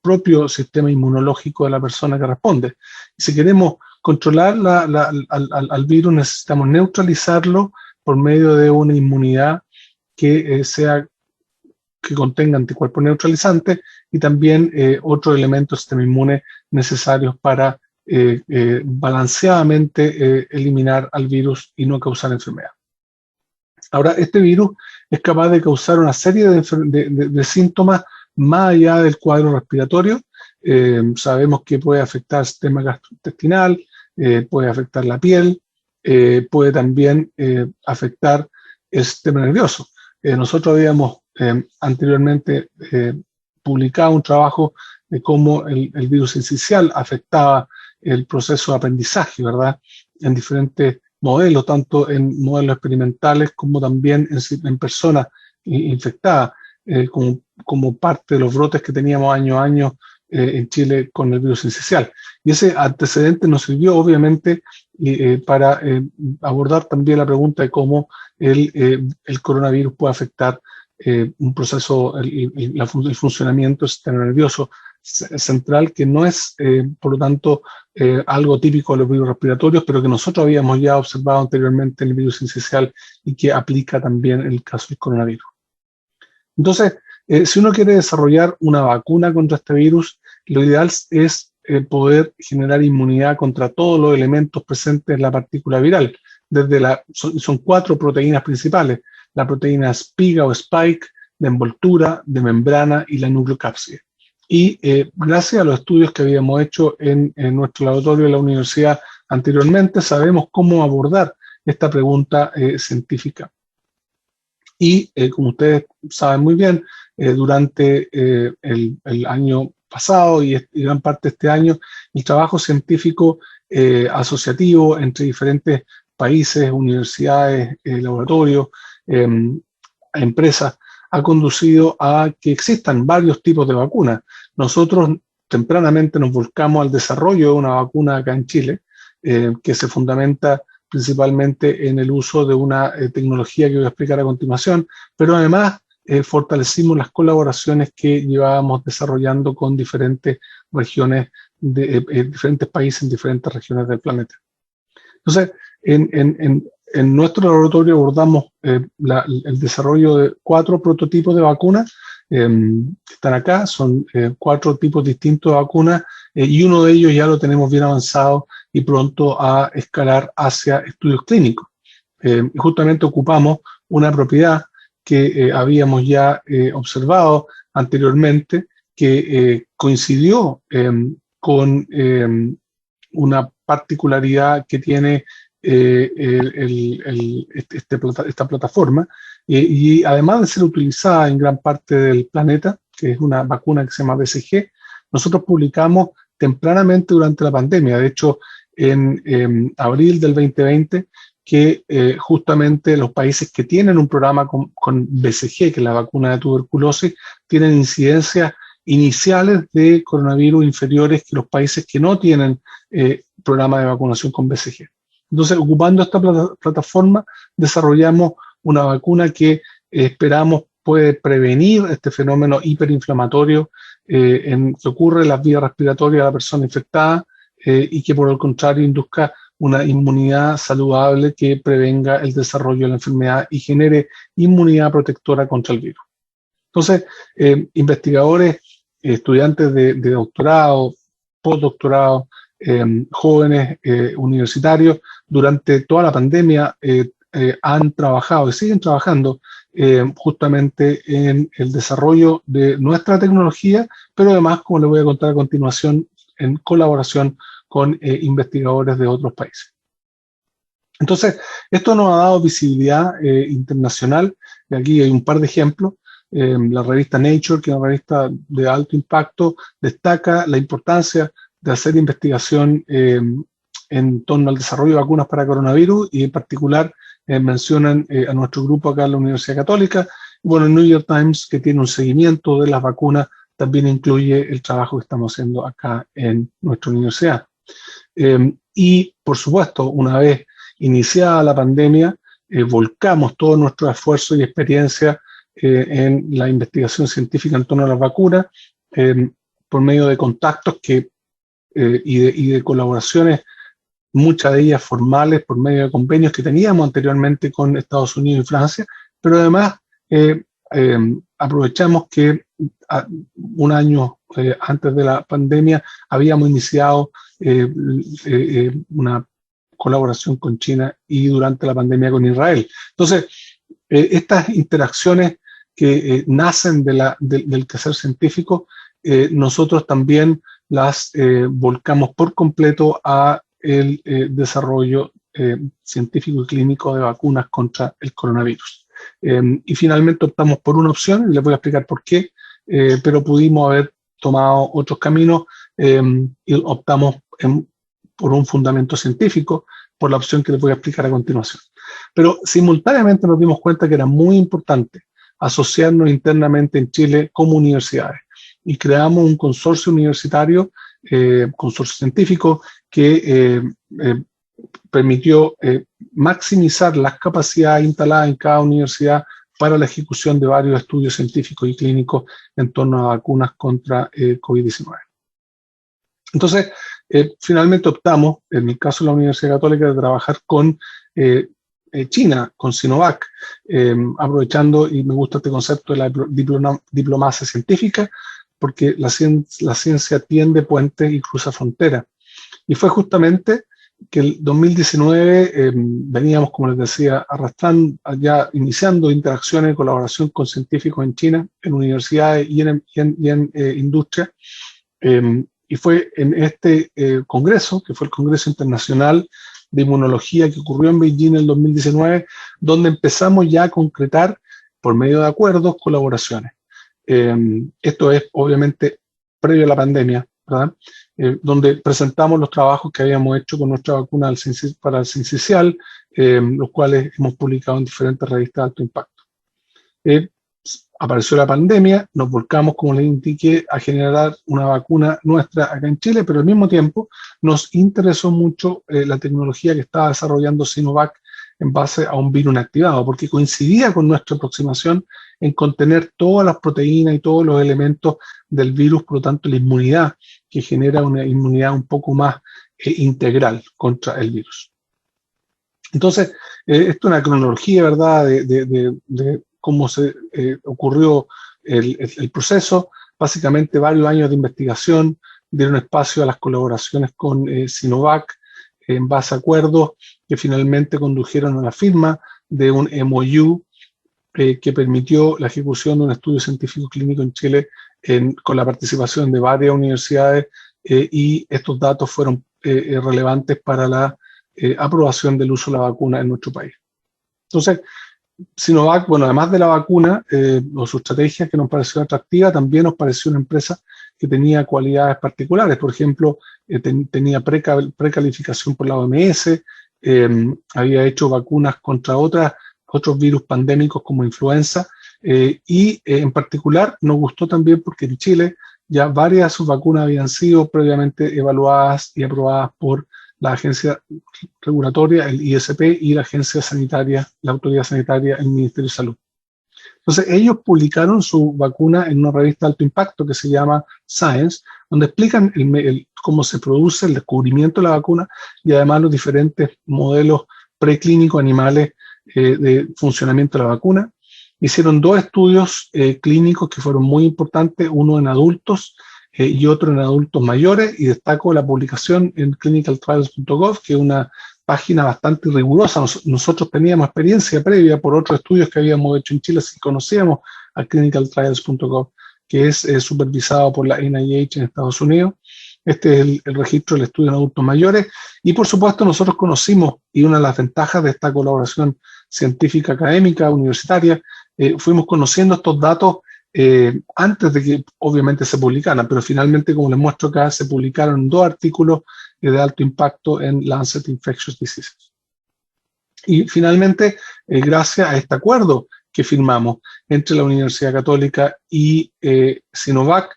propio sistema inmunológico de la persona que responde. Y si queremos controlar al virus, necesitamos neutralizarlo por medio de una inmunidad que contenga anticuerpos neutralizantes y también otros elementos del sistema inmune necesarios para balanceadamente eliminar al virus y no causar enfermedad. Ahora, este virus es capaz de causar una serie de síntomas más allá del cuadro respiratorio. Sabemos que puede afectar el sistema gastrointestinal, puede afectar la piel, puede también afectar el sistema nervioso. Nosotros habíamos anteriormente publicado un trabajo de cómo el virus sincicial afectaba el proceso de aprendizaje, ¿verdad?, en diferentes modelos, tanto en modelos experimentales como también en personas infectadas, como parte de los brotes que teníamos año a año en Chile con el virus sincicial. Y ese antecedente nos sirvió obviamente para abordar también la pregunta de cómo el coronavirus puede afectar un proceso, el funcionamiento del sistema nervioso central que no es, por lo tanto, algo típico de los virus respiratorios, pero que nosotros habíamos ya observado anteriormente en el virus sincicial y que aplica también en el caso del coronavirus. Entonces, si uno quiere desarrollar una vacuna contra este virus, lo ideal es poder generar inmunidad contra todos los elementos presentes en la partícula viral. Son 4 proteínas principales: la proteína espiga o spike, de envoltura, de membrana y la nucleocápside. Y gracias a los estudios que habíamos hecho en nuestro laboratorio de la universidad anteriormente, sabemos cómo abordar esta pregunta científica. Y como ustedes saben muy bien, durante el año pasado y gran parte de este año, el trabajo científico asociativo entre diferentes países, universidades, laboratorios, empresas, ha conducido a que existan varios tipos de vacunas. Nosotros tempranamente nos volcamos al desarrollo de una vacuna acá en Chile, que se fundamenta principalmente en el uso de una tecnología que voy a explicar a continuación, pero además fortalecimos las colaboraciones que llevábamos desarrollando con diferentes regiones, diferentes países en diferentes regiones del planeta. Entonces, en nuestro laboratorio abordamos el desarrollo de 4 prototipos de vacunas que están acá. Son 4 tipos distintos de vacunas y uno de ellos ya lo tenemos bien avanzado y pronto a escalar hacia estudios clínicos. Y justamente ocupamos una propiedad que habíamos ya observado anteriormente, que coincidió con una particularidad que tiene esta plataforma, y además de ser utilizada en gran parte del planeta, que es una vacuna que se llama BCG, nosotros publicamos tempranamente durante la pandemia, de hecho en abril del 2020, que justamente los países que tienen un programa con BCG, que es la vacuna de tuberculosis, tienen incidencias iniciales de coronavirus inferiores que los países que no tienen programa de vacunación con BCG. Entonces, ocupando esta plataforma, desarrollamos una vacuna que esperamos puede prevenir este fenómeno hiperinflamatorio que ocurre en las vías respiratorias de la persona infectada y que, por el contrario, induzca una inmunidad saludable que prevenga el desarrollo de la enfermedad y genere inmunidad protectora contra el virus. Entonces, investigadores, estudiantes de doctorado, postdoctorado, jóvenes universitarios, durante toda la pandemia han trabajado y siguen trabajando justamente en el desarrollo de nuestra tecnología, pero además, como les voy a contar a continuación, en colaboración con investigadores de otros países. Entonces, esto nos ha dado visibilidad internacional, y aquí hay un par de ejemplos. La revista Nature, que es una revista de alto impacto, destaca la importancia de hacer investigación en torno al desarrollo de vacunas para coronavirus, y en particular mencionan a nuestro grupo acá en la Universidad Católica. Bueno, el New York Times, que tiene un seguimiento de las vacunas, también incluye el trabajo que estamos haciendo acá en nuestra universidad. Y, por supuesto, una vez iniciada la pandemia, volcamos todo nuestro esfuerzo y experiencia en la investigación científica en torno a las vacunas, por medio de contactos y de colaboraciones, muchas de ellas formales, por medio de convenios que teníamos anteriormente con Estados Unidos y Francia, pero además aprovechamos que un año antes de la pandemia habíamos iniciado una colaboración con China y durante la pandemia con Israel. Entonces, estas interacciones que nacen del quehacer científico, nosotros también las volcamos por completo a el desarrollo científico y clínico de vacunas contra el coronavirus. Y finalmente optamos por una opción, y les voy a explicar por qué, pero pudimos haber tomado otros caminos y optamos por un fundamento científico, por la opción que les voy a explicar a continuación. Pero simultáneamente nos dimos cuenta que era muy importante asociarnos internamente en Chile como universidades, y creamos un consorcio universitario, consorcio científico, que permitió maximizar las capacidades instaladas en cada universidad para la ejecución de varios estudios científicos y clínicos en torno a vacunas contra COVID-19. Entonces, finalmente optamos, en el caso de la Universidad Católica, de trabajar con China, con Sinovac, aprovechando, y me gusta este concepto de la diplomacia científica, porque la ciencia tiende puentes y cruza fronteras. Y fue justamente que el 2019 veníamos, como les decía, arrastrando, ya iniciando interacciones y colaboración con científicos en China, en universidades y en industria. Y fue en este congreso, que fue el Congreso Internacional de Inmunología que ocurrió en Beijing en el 2019, donde empezamos ya a concretar, por medio de acuerdos, colaboraciones. Esto es, obviamente, previo a la pandemia, ¿verdad? Donde presentamos los trabajos que habíamos hecho con nuestra vacuna para el sincicial, los cuales hemos publicado en diferentes revistas de alto impacto. Apareció la pandemia, nos volcamos, como les indiqué, a generar una vacuna nuestra acá en Chile, pero al mismo tiempo nos interesó mucho la tecnología que estaba desarrollando Sinovac en base a un virus inactivado, porque coincidía con nuestra aproximación en contener todas las proteínas y todos los elementos del virus, por lo tanto la inmunidad, que genera una inmunidad un poco más integral contra el virus. Entonces, esto es una cronología, ¿verdad?, de cómo se ocurrió el proceso. Básicamente varios años de investigación dieron espacio a las colaboraciones con Sinovac en base a acuerdos que finalmente condujeron a la firma de un MOU que permitió la ejecución de un estudio científico clínico en Chile con la participación de varias universidades y estos datos fueron relevantes para la aprobación del uso de la vacuna en nuestro país. Entonces, Sinovac, bueno, además de la vacuna o su estrategia que nos pareció atractiva, también nos pareció una empresa que tenía cualidades particulares. Por ejemplo, tenía precalificación por la OMS, había hecho vacunas contra otros virus pandémicos como influenza, y en particular nos gustó también porque en Chile ya varias de sus vacunas habían sido previamente evaluadas y aprobadas por la agencia regulatoria, el ISP, y la agencia sanitaria, la autoridad sanitaria, el Ministerio de Salud. Entonces, ellos publicaron su vacuna en una revista de alto impacto que se llama Science, donde explican cómo se produce el descubrimiento de la vacuna y además los diferentes modelos preclínicos animales de funcionamiento de la vacuna. Hicieron 2 estudios clínicos que fueron muy importantes, uno en adultos y otro en adultos mayores, y destaco la publicación en clinicaltrials.gov, que es una página bastante rigurosa. Nosotros teníamos experiencia previa por otros estudios que habíamos hecho en Chile, si conocíamos a clinicaltrials.gov, que es supervisado por la NIH en Estados Unidos. Este es el registro del estudio en adultos mayores, y por supuesto nosotros conocimos, y una de las ventajas de esta colaboración científica académica universitaria, fuimos conociendo estos datos antes de que obviamente se publicaran, pero finalmente, como les muestro acá, se publicaron 2 artículos de alto impacto en Lancet Infectious Diseases. Y finalmente, gracias a este acuerdo que firmamos entre la Universidad Católica y Sinovac,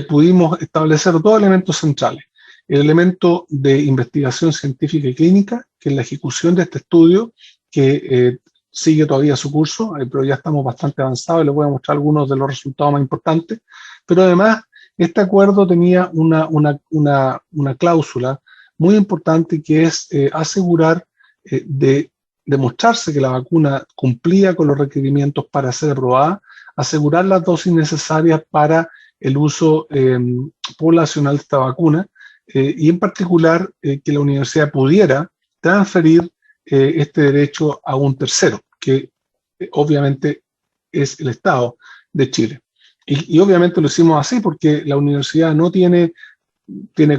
pudimos establecer 2 elementos centrales. El elemento de investigación científica y clínica, que es la ejecución de este estudio, que sigue todavía su curso, pero ya estamos bastante avanzados y les voy a mostrar algunos de los resultados más importantes. Pero además, este acuerdo tenía una cláusula muy importante, que es asegurar de demostrarse que la vacuna cumplía con los requerimientos para ser aprobada, asegurar las dosis necesarias para el uso poblacional de esta vacuna, y en particular que la universidad pudiera transferir este derecho a un tercero, que obviamente es el Estado de Chile. Y obviamente lo hicimos así porque la universidad no tiene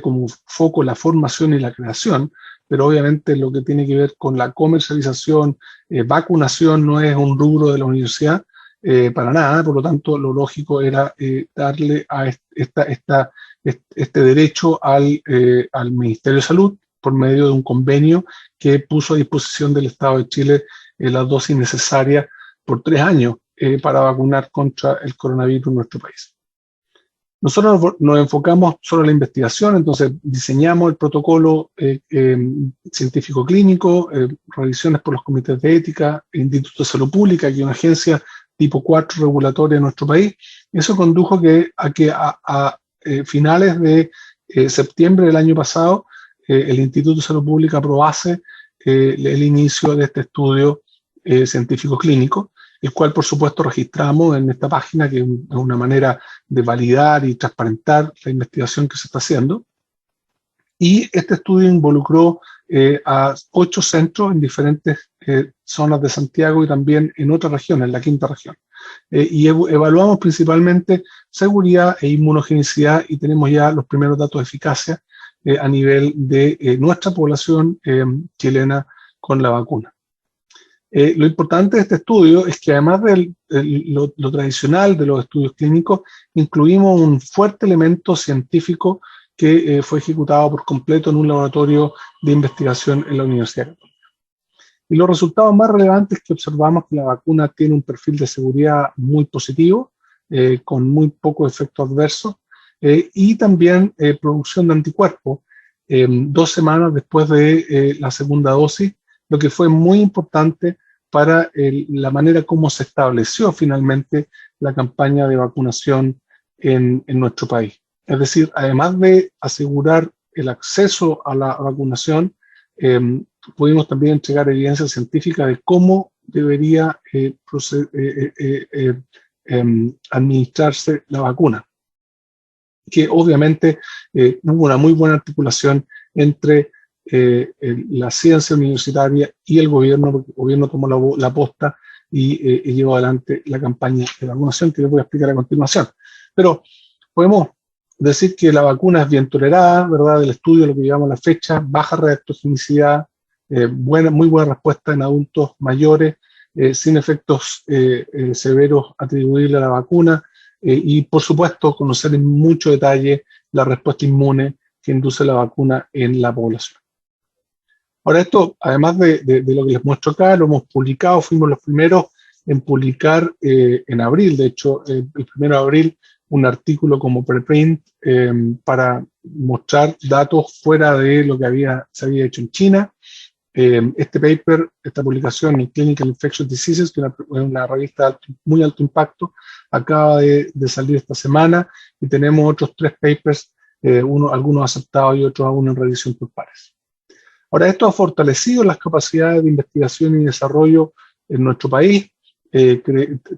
como foco la formación y la creación, pero obviamente lo que tiene que ver con la comercialización, vacunación, no es un rubro de la universidad para nada. Por lo tanto, lo lógico era darle a este derecho al Ministerio de Salud por medio de un convenio que puso a disposición del Estado de Chile las dosis necesarias por 3 años para vacunar contra el coronavirus en nuestro país. Nosotros nos enfocamos solo en la investigación, entonces diseñamos el protocolo científico clínico, revisiones por los comités de ética, el Instituto de Salud Pública, que es una agencia tipo 4 regulatoria en nuestro país. Eso condujo a que a finales de septiembre del año pasado, el Instituto de Salud Pública aprobase el inicio de este estudio científico clínico, el cual por supuesto registramos en esta página, que es una manera de validar y transparentar la investigación que se está haciendo. Y este estudio involucró a 8 centros en diferentes zonas de Santiago y también en otras regiones, en la quinta región. Y evaluamos principalmente seguridad e inmunogenicidad, y tenemos ya los primeros datos de eficacia a nivel de nuestra población chilena con la vacuna. Lo importante de este estudio es que además de lo tradicional de los estudios clínicos, incluimos un fuerte elemento científico que fue ejecutado por completo en un laboratorio de investigación en la Universidad Católica. Y los resultados más relevantes que observamos que la vacuna tiene un perfil de seguridad muy positivo, con muy pocos efectos adversos, y también producción de anticuerpos 2 semanas después de la segunda dosis, lo que fue muy importante para la manera como se estableció finalmente la campaña de vacunación en nuestro país. Es decir, además de asegurar el acceso a la vacunación, pudimos también entregar evidencia científica de cómo debería administrarse la vacuna, que obviamente hubo una muy buena articulación entre la ciencia universitaria y el gobierno, porque el gobierno tomó la posta y llevó adelante la campaña de vacunación, que les voy a explicar a continuación. Pero podemos decir que la vacuna es bien tolerada, ¿verdad? Del estudio, lo que llevamos a la fecha, baja reactogenicidad, muy buena respuesta en adultos mayores, sin efectos severos atribuibles a la vacuna, y por supuesto conocer en mucho detalle la respuesta inmune que induce la vacuna en la población. Ahora, esto, además de lo que les muestro acá, lo hemos publicado, fuimos los primeros en publicar en abril, de hecho, el 1 de abril, un artículo como preprint para mostrar datos fuera de lo que se había hecho en China. Este paper, esta publicación en Clinical Infectious Diseases, que es una revista de muy alto impacto, acaba de salir esta semana, y tenemos otros 3 papers, algunos aceptados y otros aún en revisión por pares. Ahora, esto ha fortalecido las capacidades de investigación y desarrollo en nuestro país.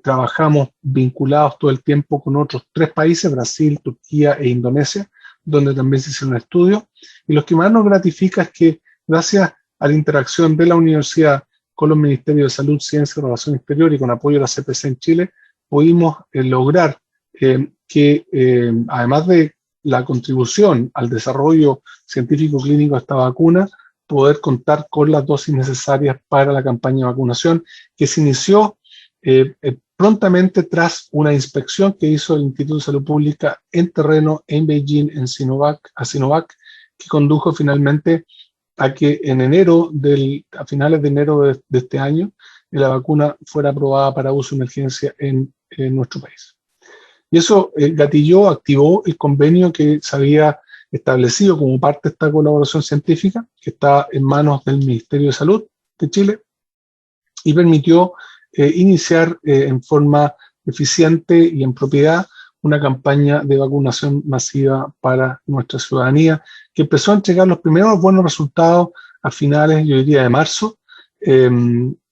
Trabajamos vinculados todo el tiempo con otros 3 países, Brasil, Turquía e Indonesia, donde también se hicieron estudios. Y lo que más nos gratifica es que, gracias a la interacción de la universidad con los Ministerios de Salud, Ciencia y Relaciones Exteriores y con apoyo de la CPC en Chile, pudimos lograr que, además de la contribución al desarrollo científico clínico de esta vacuna, poder contar con las dosis necesarias para la campaña de vacunación, que se inició prontamente tras una inspección que hizo el Instituto de Salud Pública en terreno en Beijing, a Sinovac, que condujo finalmente a que a finales de enero de este año, la vacuna fuera aprobada para uso de emergencia en nuestro país. Y eso activó el convenio que se había establecido como parte de esta colaboración científica, que está en manos del Ministerio de Salud de Chile, y permitió iniciar en forma eficiente y en propiedad una campaña de vacunación masiva para nuestra ciudadanía, que empezó a entregar los primeros buenos resultados a finales, yo diría, de marzo,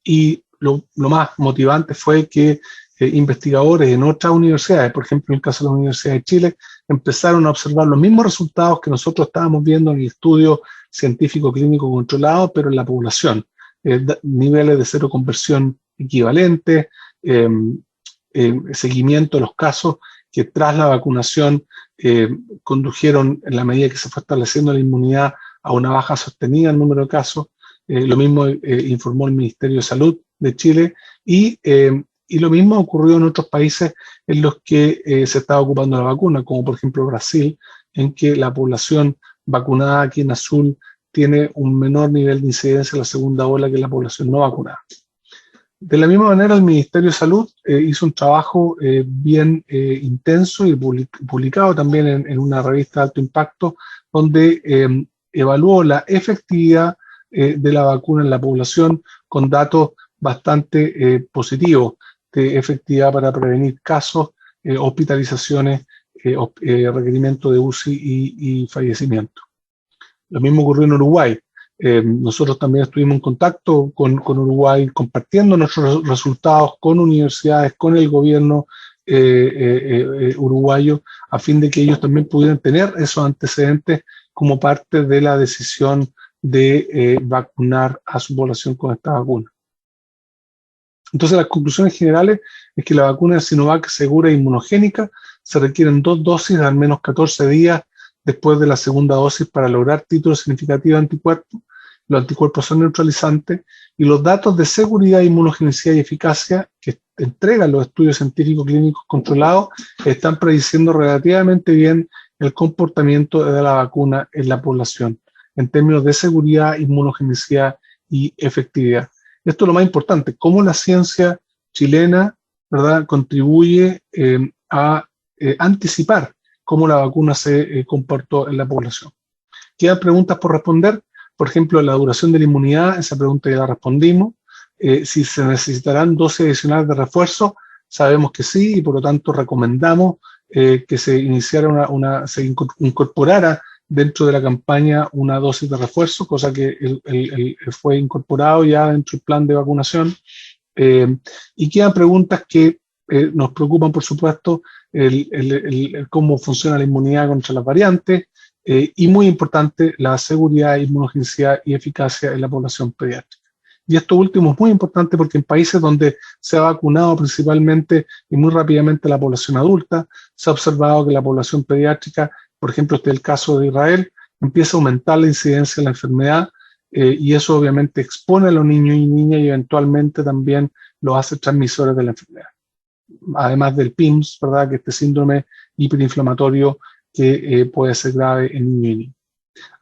y lo más motivante fue que investigadores en otras universidades, por ejemplo en el caso de la Universidad de Chile, empezaron a observar los mismos resultados que nosotros estábamos viendo en el estudio científico clínico controlado, pero en la población, niveles de seroconversión equivalentes, seguimiento de los casos que tras la vacunación condujeron, en la medida que se fue estableciendo la inmunidad, a una baja sostenida en el número de casos. Lo mismo informó el Ministerio de Salud de Chile, y lo mismo ocurrió en otros países en los que se estaba ocupando la vacuna, como por ejemplo Brasil, en que la población vacunada aquí en azul tiene un menor nivel de incidencia en la segunda ola que la población no vacunada. De la misma manera, el Ministerio de Salud hizo un trabajo bien intenso y publicado también en una revista de alto impacto, donde evaluó la efectividad de la vacuna en la población con datos bastante positivos. de efectividad para prevenir casos, hospitalizaciones, requerimiento de UCI y fallecimiento. Lo mismo ocurrió en Uruguay. Nosotros también estuvimos en contacto con Uruguay, compartiendo nuestros resultados con universidades, con el gobierno uruguayo, a fin de que ellos también pudieran tener esos antecedentes como parte de la decisión de vacunar a su población con esta vacuna. Entonces, las conclusiones generales es que la vacuna de Sinovac es segura e inmunogénica. Se requieren 2 dosis de al menos 14 días después de la segunda dosis para lograr títulos significativos de anticuerpos. Los anticuerpos son neutralizantes y los datos de seguridad, inmunogenicidad y eficacia que entregan los estudios científicos clínicos controlados están prediciendo relativamente bien el comportamiento de la vacuna en la población en términos de seguridad, inmunogenicidad y efectividad. Esto es lo más importante, cómo la ciencia chilena, ¿verdad?, contribuye a anticipar cómo la vacuna se comportó en la población. Quedan preguntas por responder. Por ejemplo, la duración de la inmunidad, esa pregunta ya la respondimos. Si se necesitarán dosis adicionales de refuerzo, sabemos que sí, y por lo tanto recomendamos que se iniciara se incorporara dentro de la campaña una dosis de refuerzo, cosa que fue incorporado ya dentro del plan de vacunación. Y quedan preguntas que nos preocupan, por supuesto, cómo funciona la inmunidad contra las variantes, y muy importante, la seguridad, inmunogenicidad y eficacia en la población pediátrica. Y esto último es muy importante porque en países donde se ha vacunado principalmente y muy rápidamente la población adulta, se ha observado que la población pediátrica, por ejemplo, este es el caso de Israel, empieza a aumentar la incidencia de la enfermedad, y eso obviamente expone a los niños y niñas y eventualmente también los hace transmisores de la enfermedad. Además del PIMS, ¿verdad?, que este síndrome hiperinflamatorio que puede ser grave en niños y niñas.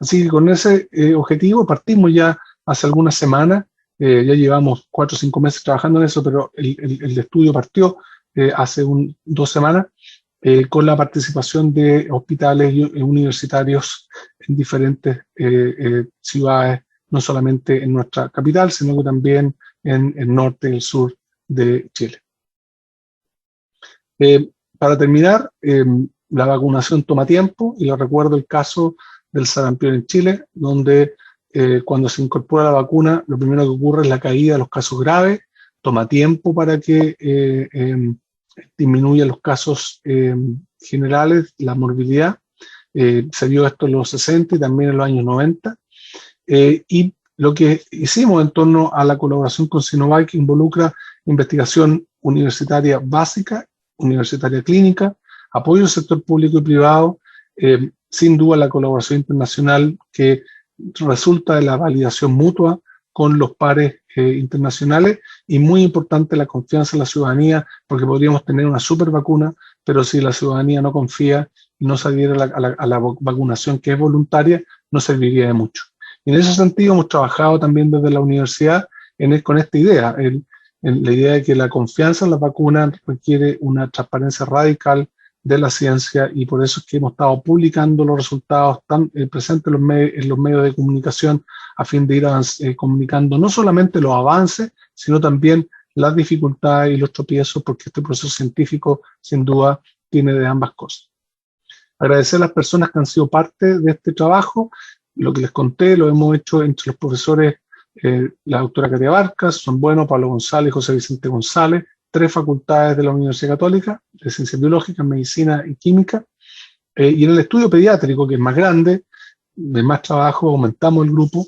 Así que con ese objetivo partimos ya hace algunas semanas, ya llevamos 4 o 5 meses trabajando en eso, pero el estudio partió hace 2 semanas con la participación de hospitales universitarios en diferentes ciudades, no solamente en nuestra capital, sino que también en el norte y el sur de Chile. Para terminar, la vacunación toma tiempo, y les recuerdo el caso del sarampión en Chile, donde cuando se incorpora la vacuna, lo primero que ocurre es la caída de los casos graves, toma tiempo para que disminuya los casos generales, la morbilidad. Se vio esto en los 60 y también en los años 90. Y lo que hicimos en torno a la colaboración con Sinovac involucra investigación universitaria básica, universitaria clínica, apoyo del sector público y privado, sin duda la colaboración internacional que resulta de la validación mutua con los pares internacionales, y muy importante la confianza en la ciudadanía, porque podríamos tener una super vacuna, pero si la ciudadanía no confía y no se adhiere a la vacunación, que es voluntaria, no serviría de mucho. Y en ese sentido hemos trabajado también desde la universidad con esta idea, la idea de que la confianza en la vacuna requiere una transparencia radical de la ciencia, y por eso es que hemos estado publicando los resultados tan presentes en los medios de comunicación, a fin de ir comunicando no solamente los avances, sino también las dificultades y los tropiezos, porque este proceso científico sin duda tiene de ambas cosas. Agradecer a las personas que han sido parte de este trabajo. Lo que les conté lo hemos hecho entre los profesores, la doctora Katia Barcas, Son Bueno, Pablo González y José Vicente González, 3 facultades de la Universidad Católica, de Ciencias Biológicas, Medicina y Química, y en el estudio pediátrico, que es más grande, de más trabajo, aumentamos el grupo,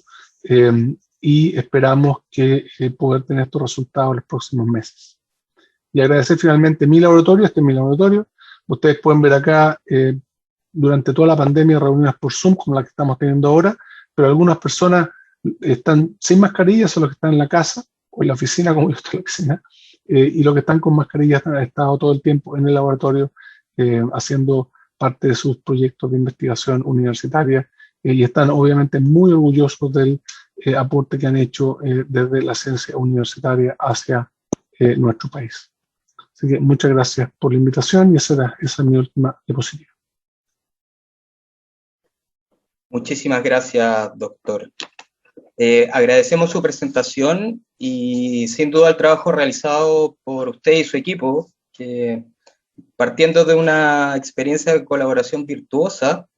y esperamos que poder tener estos resultados en los próximos meses. Y agradecer finalmente mi laboratorio, este es mi laboratorio. Ustedes pueden ver acá, durante toda la pandemia, reuniones por Zoom, como la que estamos teniendo ahora, pero algunas personas están sin mascarilla, son los que están en la casa, o en la oficina, como yo estoy en la oficina, y los que están con mascarilla han estado todo el tiempo en el laboratorio haciendo parte de sus proyectos de investigación universitaria, y están obviamente muy orgullosos del aporte que han hecho desde la ciencia universitaria hacia nuestro país. Así que muchas gracias por la invitación, y esa es mi última diapositiva. Muchísimas gracias, doctor. Agradecemos su presentación y sin duda el trabajo realizado por usted y su equipo, que partiendo de una experiencia de colaboración virtuosa,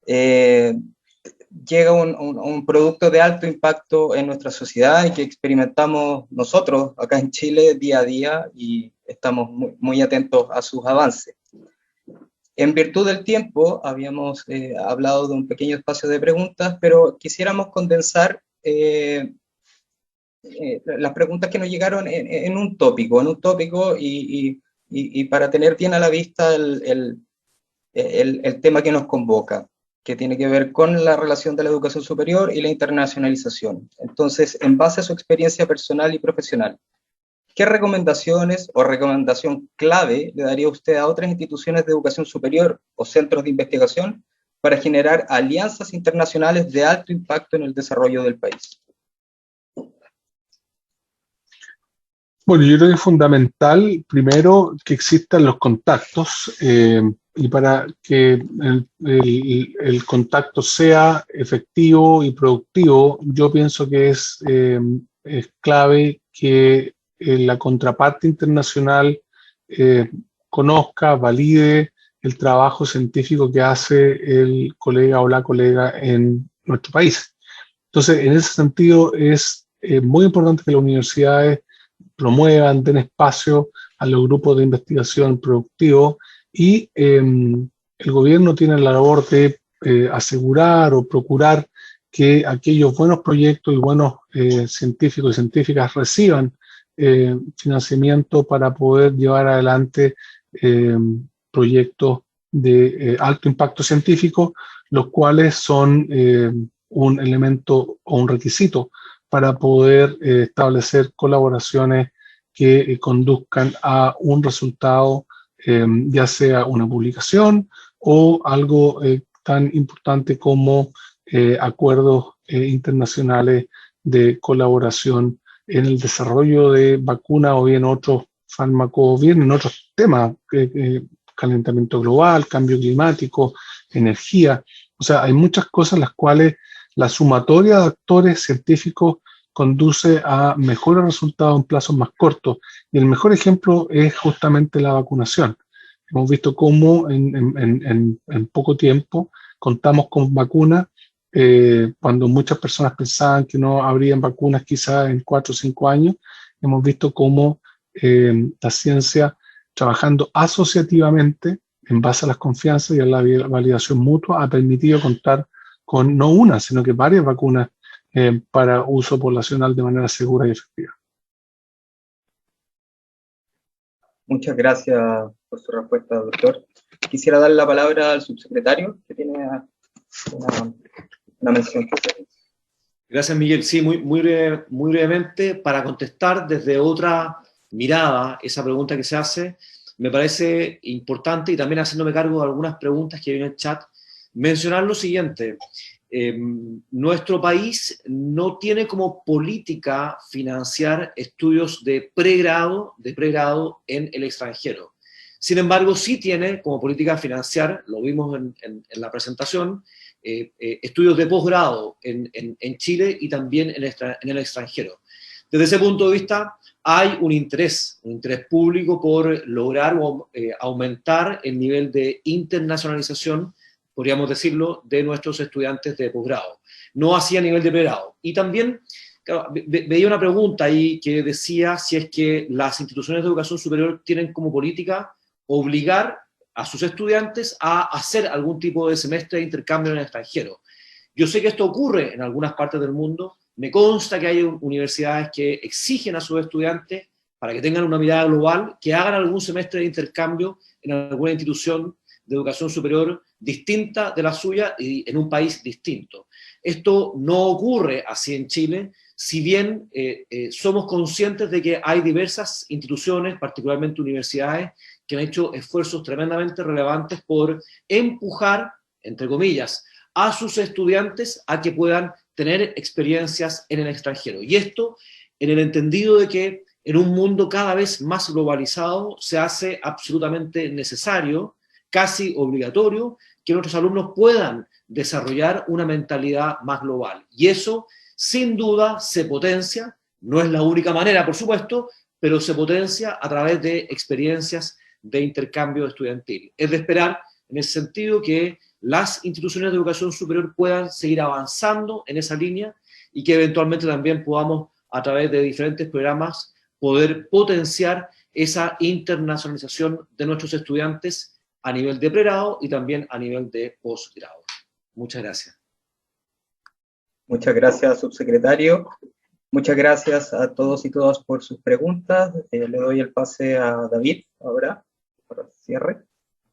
llega un producto de alto impacto en nuestra sociedad y que experimentamos nosotros acá en Chile día a día y estamos muy atentos a sus avances. En virtud del tiempo, habíamos hablado de un pequeño espacio de preguntas, pero quisiéramos condensar las preguntas que nos llegaron en un tópico y para tener bien a la vista el tema que nos convoca, que tiene que ver con la relación de la educación superior y la internacionalización. Entonces, en base a su experiencia personal y profesional, ¿qué recomendaciones o recomendación clave le daría usted a otras instituciones de educación superior o centros de investigación para generar alianzas internacionales de alto impacto en el desarrollo del país? Bueno, yo creo que es fundamental, primero, que existan los contactos y para que el contacto sea efectivo y productivo, yo pienso que es clave que la contraparte internacional conozca, valide el trabajo científico que hace el colega o la colega en nuestro país. Entonces, en ese sentido, es muy importante que las universidades promuevan, den espacio a los grupos de investigación productivos y el gobierno tiene la labor de asegurar o procurar que aquellos buenos proyectos y buenos científicos y científicas reciban financiamiento para poder llevar adelante proyectos de alto impacto científico, los cuales son un elemento o un requisito para poder establecer colaboraciones que conduzcan a un resultado, ya sea una publicación o algo tan importante como acuerdos internacionales de colaboración en el desarrollo de vacunas o bien otros fármacos, o bien en otros temas, calentamiento global, cambio climático, energía. O sea, hay muchas cosas en las cuales la sumatoria de actores científicos conduce a mejores resultados en plazos más cortos. Y el mejor ejemplo es justamente la vacunación. Hemos visto cómo en poco tiempo contamos con vacunas, cuando muchas personas pensaban que no habrían vacunas quizás en 4 o 5 años. Hemos visto cómo la ciencia, trabajando asociativamente, en base a las confianzas y a la validación mutua, ha permitido contar con no una, sino que varias vacunas para uso poblacional de manera segura y efectiva. Muchas gracias por su respuesta, doctor. Quisiera dar la palabra al subsecretario, que tiene una mención. Gracias, Miguel. Sí, muy brevemente, para contestar desde otra mirada esa pregunta que se hace, me parece importante, y también haciéndome cargo de algunas preguntas que hay en el chat, mencionar lo siguiente. Nuestro país no tiene como política financiar estudios de pregrado en el extranjero. Sin embargo, sí tiene como política financiar, lo vimos en la presentación, estudios de posgrado en Chile y también en el extranjero. Desde ese punto de vista, hay un interés público por lograr aumentar el nivel de internacionalización, podríamos decirlo, de nuestros estudiantes de posgrado, no así a nivel de pregrado. Y también claro, veía una pregunta ahí que decía si es que las instituciones de educación superior tienen como política obligar a sus estudiantes a hacer algún tipo de semestre de intercambio en el extranjero. Yo sé que esto ocurre en algunas partes del mundo, me consta que hay universidades que exigen a sus estudiantes, para que tengan una mirada global, que hagan algún semestre de intercambio en alguna institución de educación superior distinta de la suya y en un país distinto. Esto no ocurre así en Chile, si bien somos conscientes de que hay diversas instituciones, particularmente universidades, que han hecho esfuerzos tremendamente relevantes por empujar, entre comillas, a sus estudiantes a que puedan tener experiencias en el extranjero. Y esto en el entendido de que en un mundo cada vez más globalizado se hace absolutamente necesario, casi obligatorio, que nuestros alumnos puedan desarrollar una mentalidad más global. Y eso sin duda se potencia, no es la única manera, por supuesto, pero se potencia a través de experiencias de intercambio estudiantil. Es de esperar, en ese sentido, que las instituciones de educación superior puedan seguir avanzando en esa línea y que eventualmente también podamos, a través de diferentes programas, poder potenciar esa internacionalización de nuestros estudiantes a nivel de pregrado y también a nivel de posgrado. Muchas gracias. Muchas gracias, subsecretario. Muchas gracias a todos y todas por sus preguntas. Le doy el pase a David ahora, para el cierre.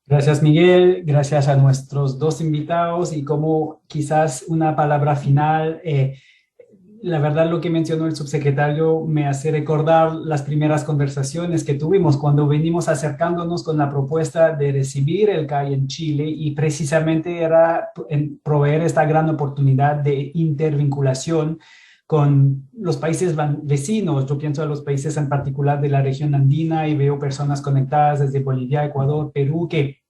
Gracias, Miguel. Gracias a nuestros dos invitados y como quizás una palabra final, la verdad lo que mencionó el subsecretario me hace recordar las primeras conversaciones que tuvimos cuando venimos acercándonos con la propuesta de recibir el CAI en Chile y precisamente era proveer esta gran oportunidad de intervinculación con los países vecinos. Yo pienso a los países en particular de la región andina y veo personas conectadas desde Bolivia, Ecuador, Perú, que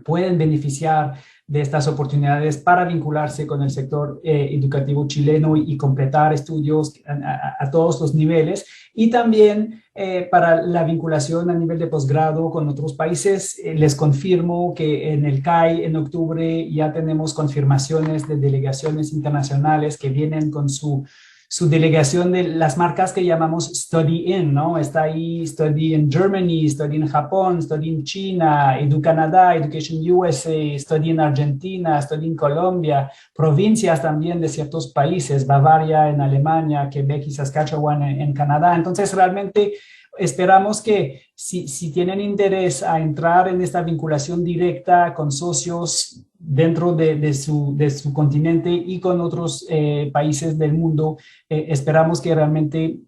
pueden beneficiar de estas oportunidades para vincularse con el sector educativo chileno y completar estudios a todos los niveles, y también para la vinculación a nivel de posgrado con otros países. Les confirmo que en el CAI en octubre ya tenemos confirmaciones de delegaciones internacionales que vienen con su delegación de las marcas que llamamos Study In, ¿no? Está ahí Study in Germany, Study in Japón, Study in China, EduCanadá, Education USA, Study in Argentina, Study in Colombia, provincias también de ciertos países, Bavaria en Alemania, Quebec y Saskatchewan en Canadá. Entonces, realmente esperamos que si tienen interés a entrar en esta vinculación directa con socios dentro de su continente y con otros países del mundo, esperamos que realmente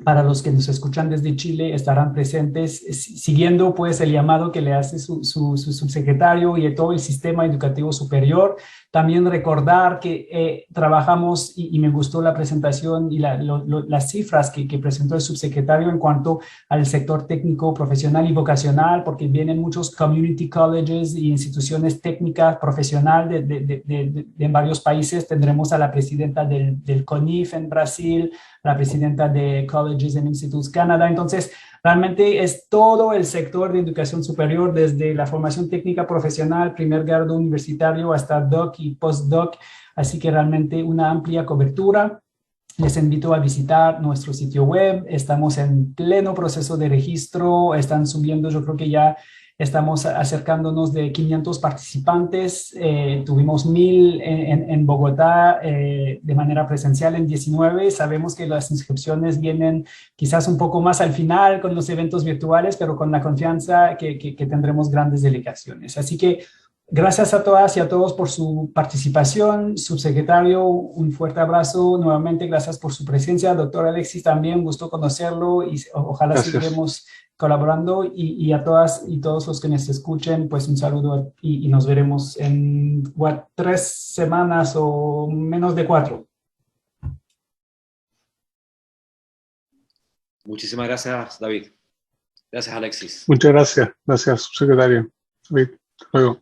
para los que nos escuchan desde Chile estarán presentes siguiendo pues el llamado que le hace su subsecretario y todo el sistema educativo superior. También recordar que trabajamos, y me gustó la presentación y las cifras que presentó el subsecretario en cuanto al sector técnico, profesional y vocacional, porque vienen muchos community colleges y instituciones técnicas profesional de varios países. Tendremos a la presidenta del CONIF en Brasil, la presidenta de Colleges and Institutes Canadá. Entonces, realmente es todo el sector de educación superior, desde la formación técnica profesional, primer grado universitario, hasta doc y postdoc. Así que realmente una amplia cobertura. Les invito a visitar nuestro sitio web. Estamos en pleno proceso de registro. Están subiendo, yo creo que ya estamos acercándonos de 500 participantes. Tuvimos 1000 en Bogotá de manera presencial en 19. Sabemos que las inscripciones vienen quizás un poco más al final con los eventos virtuales, pero con la confianza que tendremos grandes delegaciones. Así que gracias a todas y a todos por su participación. Subsecretario, un fuerte abrazo. Nuevamente, gracias por su presencia. Doctor Alexis, también gusto conocerlo y ojalá sigamos colaborando. Y a todas y todos los que nos escuchen, pues un saludo y nos veremos en 3 semanas o menos de 4. Muchísimas gracias, David. Gracias, Alexis. Muchas gracias. Gracias, subsecretario. David, hasta luego.